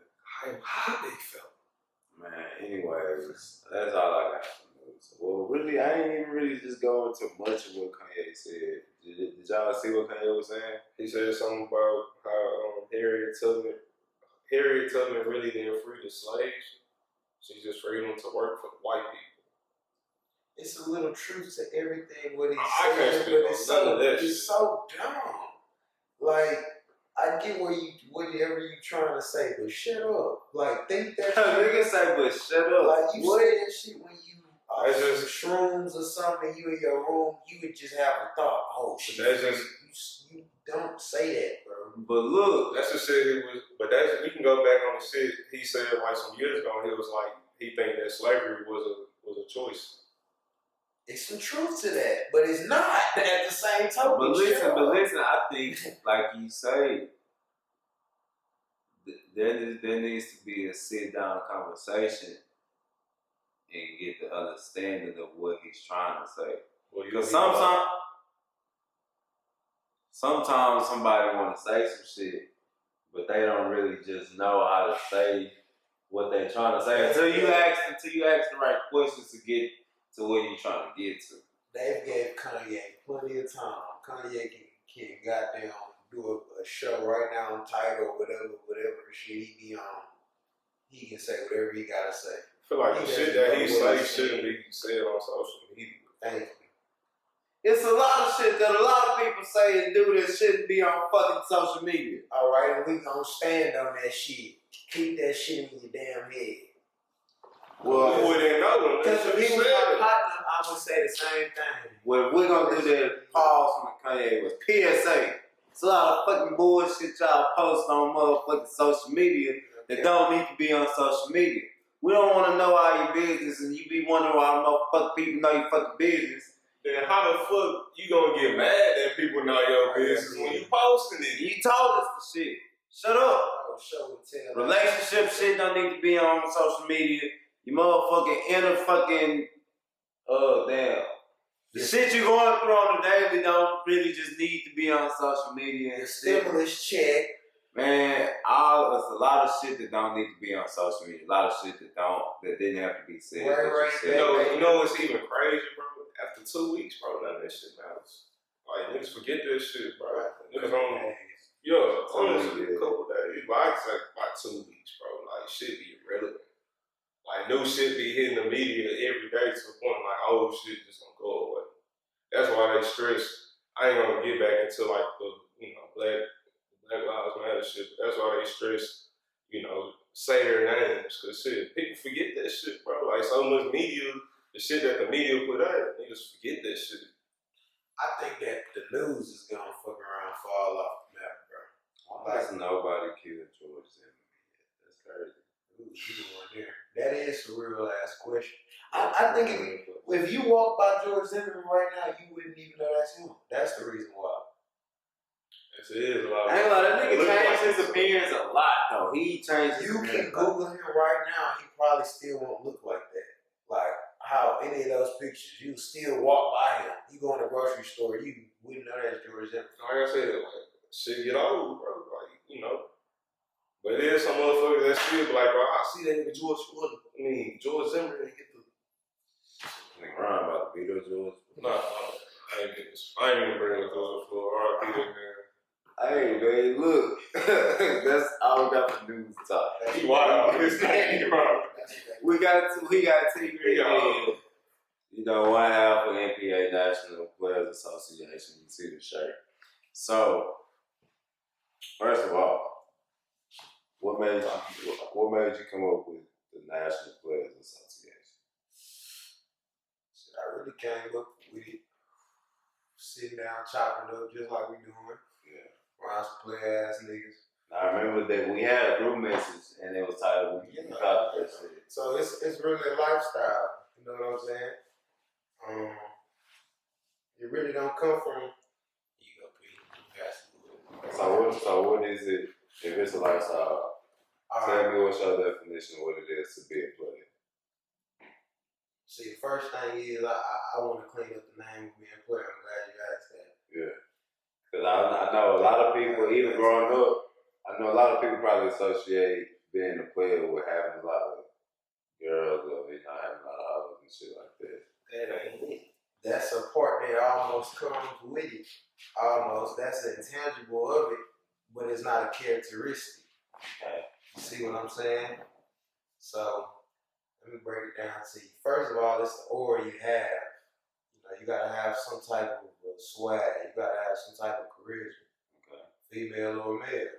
How they felt. Man, anyways, that's all I got from news. Well, really, I ain't even really just go into much of what Kanye said. Did y'all see what Kanye was saying? He said something about how Harriet Tubman really didn't free the slaves. She just freed them to work for the white people. it's a little truth to everything what he I said, can't speak but on none of that shit. it's so dumb. Like, I get whatever you trying to say, but shut up. Like, think that shit. Nigga say, but shut up. Like, you What? say that shit when you That's just- shrooms or something, you in your room, you would just have a thought, oh shit. That's just- you don't say that, bro. But look, That's the shit he was, but that's, we can go back on the shit he said like some years ago. He was like, he think that slavery was a choice. It's some truth to that, but it's not at the same time. but listen, I think, like you say, there needs to be a sit-down conversation and get the understanding of what he's trying to say. Well, Because sometimes somebody want to say some shit, but they don't really just know how to say what they're trying to say until you ask the right questions to get to where you're trying to get to. They've gave Kanye plenty of time. Kanye can goddamn do a show right now on Tidal or whatever shit he be on. He can say whatever he gotta say. I feel like the He shit doesn't that he know what say he's shouldn't saying. be said on social media. Thank you. It's a lot of shit that a lot of people say and do that shouldn't be on fucking social media. All right, and we gonna stand on that shit. Keep that shit in your damn head. Well, we wouldn't know. Because That's if what he he was said. my partner, I would say the same thing. What we're gonna do that pause from Kanye was PSA. It's a lot of fucking bullshit y'all post on motherfucking social media that don't need to be on social media. We don't want to know all your business, and you be wondering why motherfucking people know your fucking business. Then how the fuck you gonna get mad that people know your business when you posting it? You told us the shit. Shut up. Oh, show and tell. Relationship shit don't need to be on social media. You motherfucking inner fucking damn. The shit you going through on the daily don't really just need to be on social media. The stimulus check. Man, it's a lot of shit that don't need to be on social media. A lot of shit that didn't have to be said. Right. You know what's even crazy, bro? After 2 weeks, bro, none of that shit matters. Like, niggas forget this shit, bro. Niggas on, honestly, a couple days. But I'd say about 2 weeks, bro. Like, shit be irrelevant. Like, new shit be hitting the media every day to the point like, old shit just gonna go away. That's why they stress. I ain't gonna get back into like the, Black Lives Matter shit. But that's why they stress, say their names. Cause shit, people forget that shit, bro. Like so much media, the shit that the media put out, niggas forget that shit. I think that the news is gonna fuck around and fall off the map, bro. Like nobody killed George Zimmerman yet. That's crazy. Ooh, you the one there. That is a real ass question. I think if you walk by George Zimmerman right now, you wouldn't even know that's him. That's the reason why. Yes, it is a lot. I ain't gonna lie, that nigga changed his appearance a lot though. He changed his You appearance. can Google him right now, he probably still won't look like that. Like how any of those pictures, you still walk by him. You go in the grocery store, you wouldn't know that's George Zimmerman. Like I said, shit get old, bro. Like, But there's some motherfuckers that still be like, bro, I see that nigga George Zimmerman get the. Nigga Ron about to beat up George. Nah, I ain't even bringing it to the floor. R.I.P. that man. Hey man, look, that's all we got for news talk. He wild on his name, bro. We got take it in. One half of NPA National Players Association. You see the shirt. So, first of all, what made you come up with the National Players Association? Shit, I really came up with it. Sitting down, chopping up just like we doing. Yeah. Around some play ass niggas. I remember that we had a group message and it was titled "We Can Talk That Shit." So it's really a lifestyle. You know what I'm saying? It really don't come from ego, Pete. So what is it? If it's a lifestyle, tell me what's your definition of what it is to be a player. See, the first thing is I want to clean up the name of being a player. I'm glad you asked that. Yeah. Because I know a lot of people, even growing up, I know a lot of people probably associate being a player with having a lot of girls or having a lot of hoes and shit like that. That ain't it. That's a part that almost comes with it. Almost. That's an intangible of it, but it's not a characteristic. Okay. You see what I'm saying? So, let me break it down to you. First of all, it's the aura you have. You gotta have some type of swag. You gotta have some type of charisma. Okay. Female or male. Okay.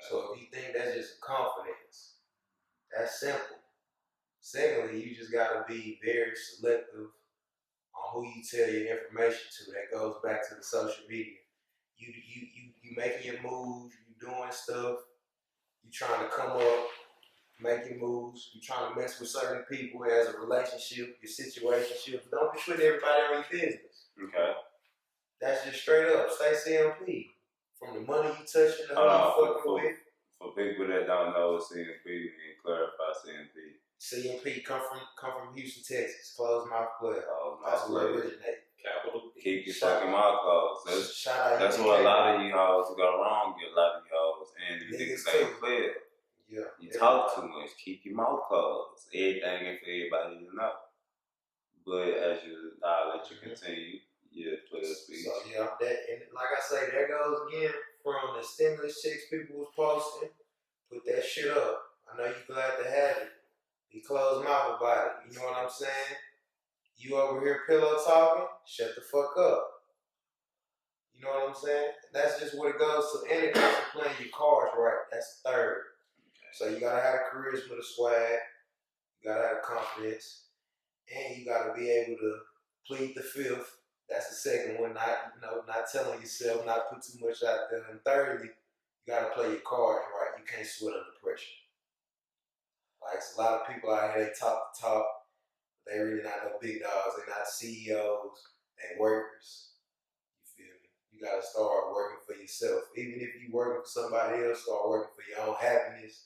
So if you think that's just confidence, that's simple. Secondly, you just gotta be very selective on who you tell your information to. That goes back to the social media. You making your moves, you doing stuff, you trying to come up, making moves, you trying to mess with certain people as a relationship, your situationship. Don't be putting everybody on your business. Okay. That's just straight up. Stay CMP. From the money you touching to who you fucking with. For people that don't know CMP, we can clarify CMP. CMP come from Houston, Texas. Closed mouth player. That's Mouth where it player. originated. Capital. Keep your fucking mouth closed. Shout out That's UGK. where a lot of you hoes go wrong. A lot of you hoes and you Niggas niggas ain't too. player. Yeah. You talk too much. Keep your mouth closed. Everything ain't for everybody to know. But as I'll let you continue your player speech. So yeah, and like I say, there goes again from the stimulus checks people was posting. Put that shit up. I know you glad to have it. Be closed mouth about it. You know what I'm saying? You over here pillow talking, shut the fuck up. You know what I'm saying? That's just what it goes to. And it goes to playing your cards right. That's third. So you gotta have the charisma, the swag. You gotta have the confidence. And you gotta be able to plead the fifth. That's the second one. Not telling yourself, not put too much out there. And thirdly, you gotta play your cards right. You can't sweat under pressure. Like it's a lot of people out here, they talk the talk, but they really not no big dogs. They're not CEOs, they workers. You feel me? You gotta start working for yourself. Even if you working for somebody else, start working for your own happiness.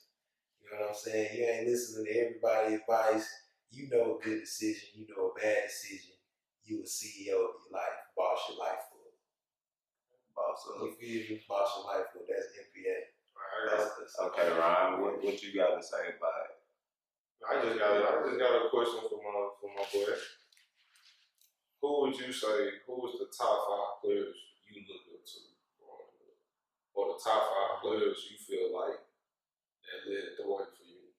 You know what I'm saying? You ain't listening to everybody's advice. You know a good decision, you know a bad decision. you a CEO of your life, boss your life for. Boss You up. feel me? Boss your life for. That's NPA. That's Okay, Ryan, what you got to say about it? I just got a question for my boy. Who would you say, who was the top 5 players you look up to growing up? Or the top 5 players you feel like that led the way for you?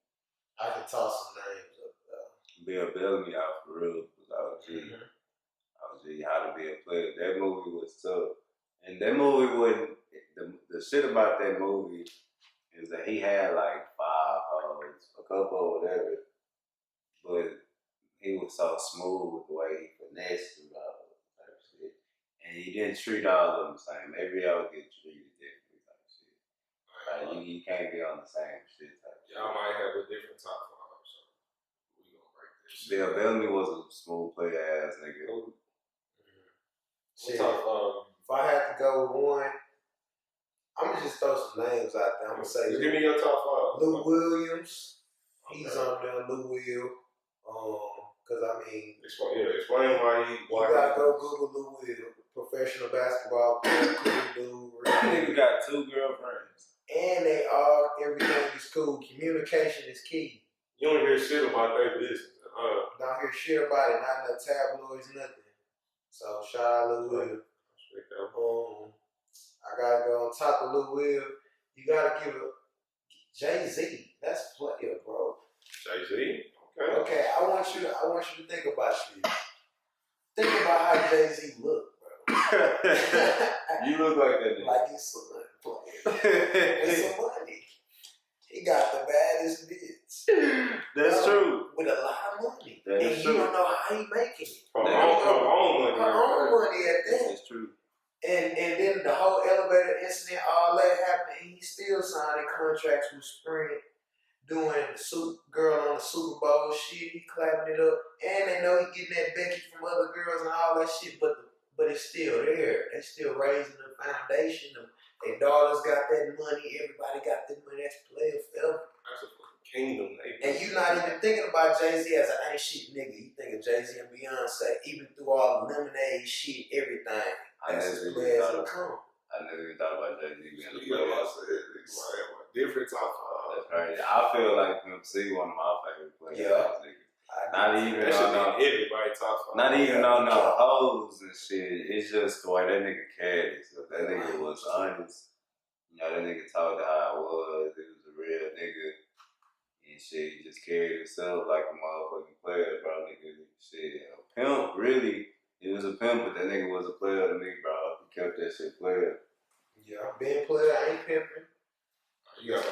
I can toss some names up though. Bill Bellamy out for real. I was just how to be a player. That movie was tough. And that movie wasn't, the shit about that movie is that he had like 5 hoes, a couple or whatever, but he was so smooth with the way he finessed through all that shit. And he didn't treat all of them the same. Every hour get treated differently type shit. Like, you can't be on the same shit type shit. Y'all might have a different top 5, so we gonna break this shit. Bill Bellamy was a smooth player ass nigga. Shit. Top 5. If I had to go with one, I'm gonna just throw some names out there. I'm gonna say Just give me your top 5. Lou Williams. He's on there, Lou Will. Cause I mean, explain why you gotta go Google Lou Will, professional basketball player, cool dude. That nigga got 2 girlfriends. And everything is cool. Communication is key. You don't hear shit about their business. Don't hear shit about it, not no tabloids, nothing. So shout out Lou Will. I gotta go on top of Lil Will. You gotta give it Jay-Z. That's Playa, bro. Jay-Z? Okay, I want you to think about this. Think about how Jay-Z look, bro. You look like that nigga. Like his son, Playa. It's some money. He got the baddest bitch. That's true. With a lot of money. That is and true. you don't know how he making it. Her own money. Her own money at that. That's true. And then the whole elevator incident, all that happened, and he still signing contracts with Sprint, doing the girl on the Super Bowl shit. He clapping it up, and they know he getting that Becky from other girls and all that shit. But it's still there. They still raising the foundation. Their daughters got that money. Everybody got that money. That's Playa forever. That's a fucking kingdom, nigga. And you not even thinking about Jay-Z as an ain't shit nigga. You think of Jay-Z and Beyonce, even through all the lemonade shit, everything. That's as Playa as it come. I never even thought about Jay-Z being a You know player. what I said? It's like different top 5. That's crazy. I feel like MC one of my favorite players. Yeah. Not even That should on be everybody top 5. not even on no hoes and shit. It's just the way that nigga carried himself. That nigga was honest. You know, that nigga talked how it was. He was a real nigga. And shit, he just carried himself like a motherfucking player, bro. Nigga, shit. A pimp, really. He was a pimp, but that nigga was a player to me, bro. He kept that shit player. Yeah, being Playa, I ain't pimping. You got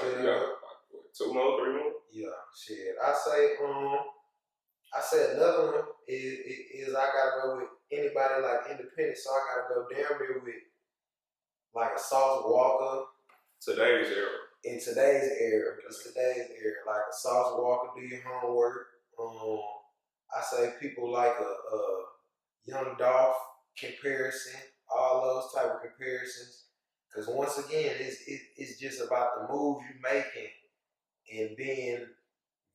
2 more, 3 more? Yeah, shit. I say another one is I gotta go with anybody like independent, so I gotta go damn near with like a Sauce Walker. Today's era. In today's era, like a Sauce Walker, do your homework. I say people like a Young Dolph comparison, all those type of comparisons. Because once again, it's just about the moves you making and being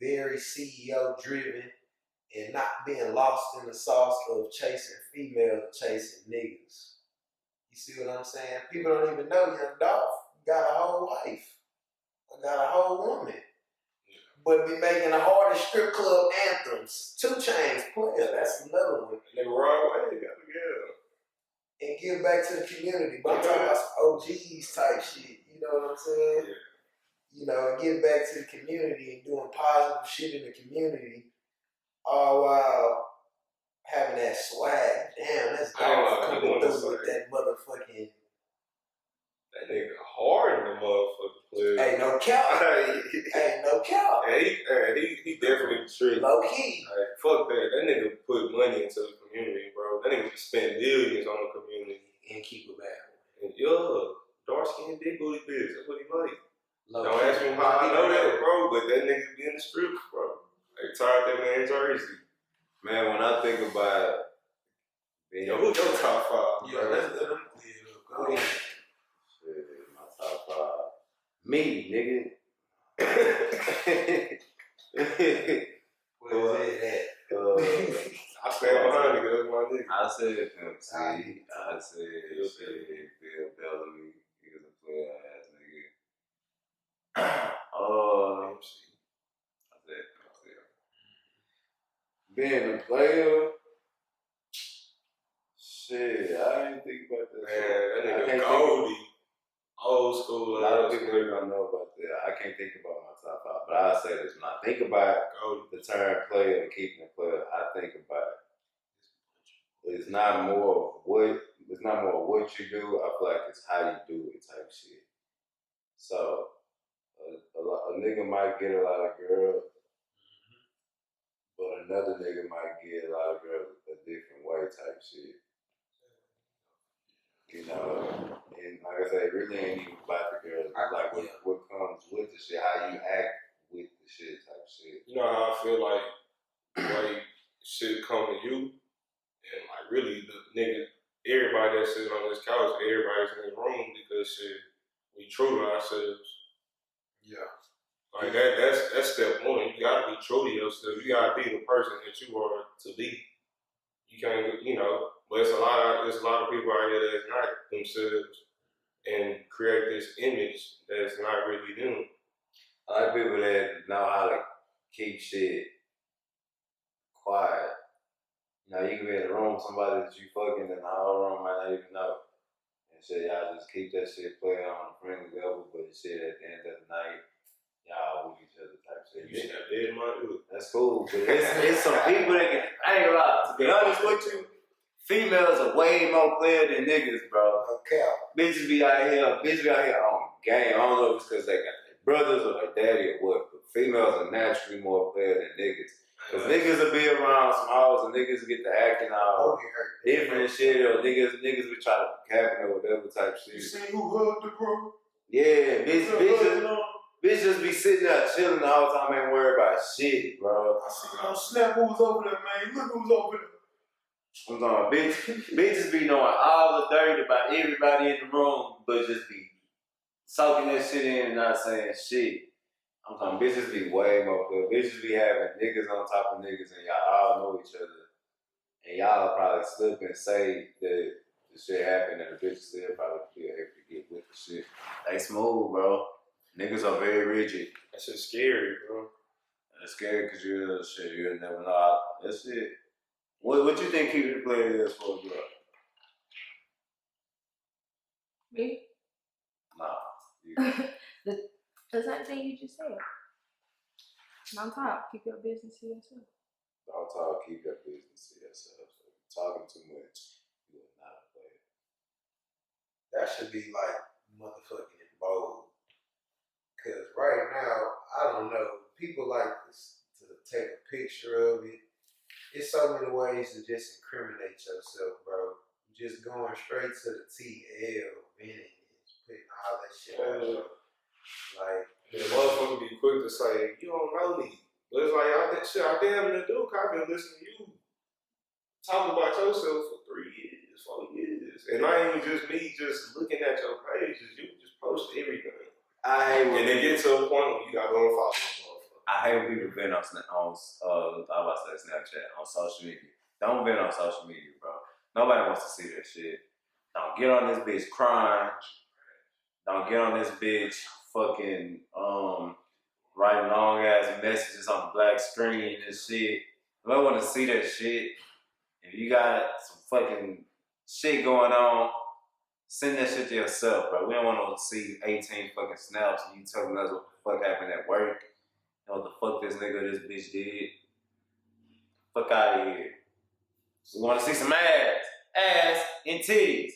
very CEO driven and not being lost in the sauce of chasing females, chasing niggas. You see what I'm saying? People don't even know Young Dolph got a whole wife. Got a whole woman. But be making the hardest strip club anthems. 2 Chainz Playa, that's another one. Nigga, right away, they got together. And give back to the community. But I'm talking about some OGs type shit. You know what I'm saying? Yeah. You know, and give back to the community and doing positive shit in the community, all while having that swag. Damn, that's Dolph coming through with that motherfucking. That nigga hard in the motherfucking player. Ain't no cap. Ain't no cap. He definitely tricked. Low key. Like, fuck that. That nigga put money into the community, bro. That nigga just spent millions on the community. And keep it back. And dark skin, big booty bitch. That's what he like. Low Don't ask me how I know that, bro, but that nigga be in the strips, bro. They tired that man jersey. Man, when I think about being Who's your top 5? Yeah, let's let them clear it up. Go ahead. Shit, my top 5. Me, nigga. Where's it at? I stand behind nigga, that's my nigga. I I said Pimp C. I I said Bill Bellamy. He was a player ass nigga. I said Pimp C. Being a player, shit, I didn't think about that. Man, that I nigga can't Goldie, old school. A lot of people really don't know about that. I can't think about my top five, but I'll say this: when I think about the term player and keeping a player, I think about it's not more of what you do. I feel like it's how you do it type shit. So a nigga might get a lot of girls, but another nigga might get a lot of girls a different way type shit. You know, and like I say, it really ain't even about the girls. It's like what comes with the shit, how you act with the shit type shit. You know how I feel like the way shit come to you, and like really the nigga, everybody that's sitting on this couch, everybody's in this room because shit, we true to ourselves. Yeah. Like that's step one. You gotta be true to yourself. You gotta be the person that you are to be. You can't, but it's a lot of people out here that's not themselves and create this image that's not really them. I like people that know how to keep shit quiet. You know, you can be in the room with somebody that you fucking and the whole room might not even know. And shit, y'all just keep that shit playing on a friendly level, but shit, at the end of the night, y'all with each other type shit. You should have did my dude. That's cool, but it's some people that can, I ain't gonna lie, to be honest with you, females are way more player than niggas, bro. Okay. Bitches be out here on game. I don't know if it's because they got their brothers or their daddy or what, but females are naturally more player than niggas. Because niggas will be around some hoes and niggas get to acting all different and shit, or niggas be trying to capping or whatever type shit. You see who hugged the bro? Yeah, bitch just be sitting there chilling the whole time, ain't worried about shit, bro. I see y'all snap who's over there, man. Look who's over there. I'm talking bitches be knowing all the dirt about everybody in the room, but just be soaking that shit in and not saying shit. I'm talking bitches be way more good. Bitches be having niggas on top of niggas and y'all all know each other. And y'all probably slip and say that the shit happened and the bitch still probably feel able to get with the shit. They smooth, bro. Niggas are very rigid. That shit's scary, bro. It's scary because you'll never know. That's it. What you think keeping the player is for, bro? Me? Nah. The same thing you just said. And on top, keep your business to yourself. Don't talk, keep your business to yourself. So if you're talking too much, you are not a player. That should be like motherfucking in bold. Cause right now, I don't know, people like this to take a picture of it. It's so many ways to just incriminate yourself, bro. Just going straight to the TL, venting, putting all that shit out. Like, the motherfucker be quick to say, you don't know me. But it's like, I damn near do. I've been listening to you talk about yourself for 3 years, 4 years. And not even just me just looking at your pages. You just post everything. And then get to a point where you gotta go and follow the motherfucker. I hate when people vent on Snapchat, on social media. Don't vent on social media, bro. Nobody wants to see that shit. Don't get on this bitch crying. Don't get on this bitch fucking writing long ass messages on the black screen and shit. I don't want to see that shit. If you got some fucking shit going on, send that shit to yourself, bro. We don't want to see 18 fucking snaps and you telling us what the fuck happened at work and what the fuck this nigga or this bitch did. Fuck out of here. We want to see some ass and titties.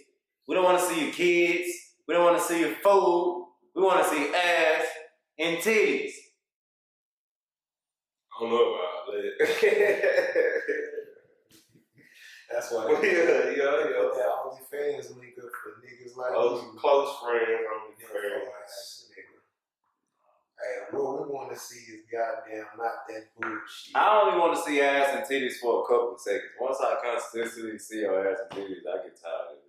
We don't want to see your kids. We don't want to see your food. We want to see ass and titties. I don't know about that. that's why Well, yeah. that OnlyFans link up for niggas like you. Close friends, OnlyFans. Hey, what we want to see is goddamn not that bullshit. I only want to see ass and titties for a couple of seconds. Once I consistently see your ass and titties, I get tired of it.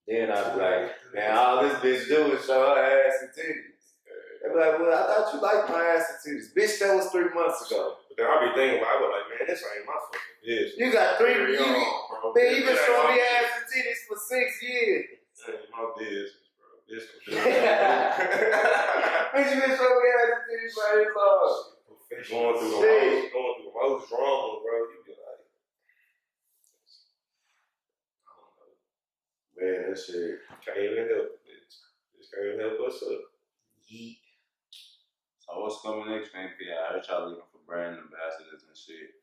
Then I be like, man, all this bitch do is show her ass and titties. They be like, well, I thought you liked my ass and titties. Bitch, that was 3 months ago. But then I be thinking about, I be like, man, this ain't my fucking business. You got 3 Carry years. on, bro. Man, you been This ain't showing my me ass business. and titties for 6 years. This ain't my business, bro. This some Bitch, you been showing me ass and titties for this long. going through Shit. the most drama, bro. You be like, I don't know. Man, that shit. Can't even help it, bitch. Just can't help us up. Yeet. So what's coming next for NPA? I heard y'all looking for brand ambassadors and shit.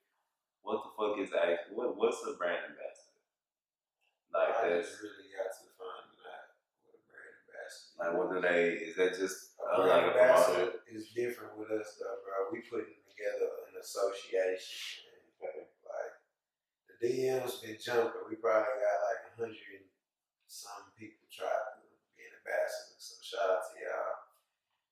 What the fuck is that? What's a brand ambassador? Like I this? just really got to find out what a brand ambassador. Like what do they? Is that just A brand like a promoter? ambassador is different with us though, bro. We putting together an association. Okay. Like the DM's been jumping. We probably got like 100 and some people try to be an ambassador. So shout out to y'all.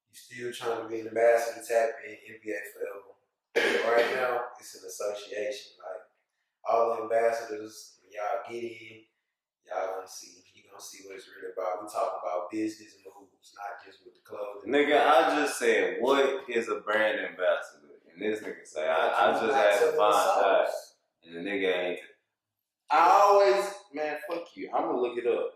You still trying to be an ambassador? Tap in NPA forever. But right now, it's an association. Like all the ambassadors, when y'all get in, y'all gonna see. You gonna see what it's really about. We talking about business moves, not just with the clothing. Nigga, I just said, what is a brand ambassador? And this nigga say, I just had to find out. And the nigga ain't. I always, man, fuck you. I'm gonna look it up.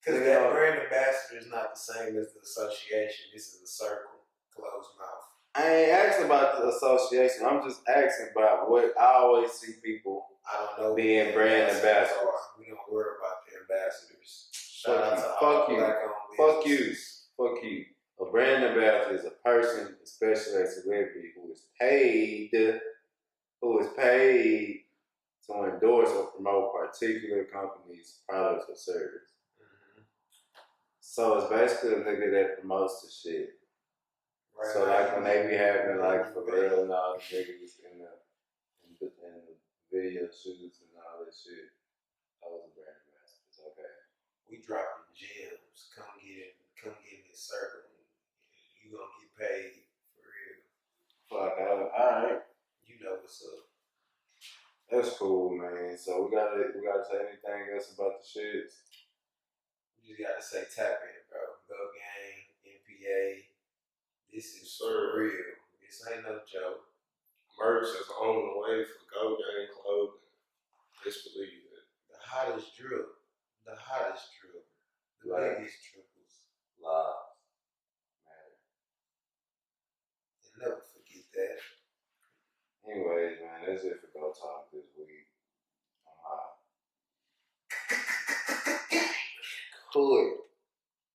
Because that brand ambassador is not the same as the association. This is a circle, closed mouth. I ain't asking about the association. I'm just asking about what I always see people I don't know. being what brand are. ambassadors. We don't worry about the ambassadors. Shout out to Fuck all you. black-owned Fuck you. businesses. Fuck you. A brand ambassador is a person, especially a celebrity, who is paid to endorse or promote particular companies' products or service. So it's basically a nigga that promotes the shit. Right. So like when they be having like Pharrell and all the niggas in the video shoots and all that shit, those are brand ambassadors. Okay. We dropping gems. Come get in this circle. You gonna get paid for real. Fuck, alright. You know what's up. That's cool, man. So we gotta say anything else about the shits? You just gotta say tap in, bro. Go Gang, NPA. This is Sir. for real. This ain't no joke. Merch is on the way for Go Gang Clothing. Just believe it. The hottest drill. The hottest drill. The Right. biggest triples. Lives matter. And never forget that. Anyways, man, that's it for Go Talk this week. I'm high. Cool.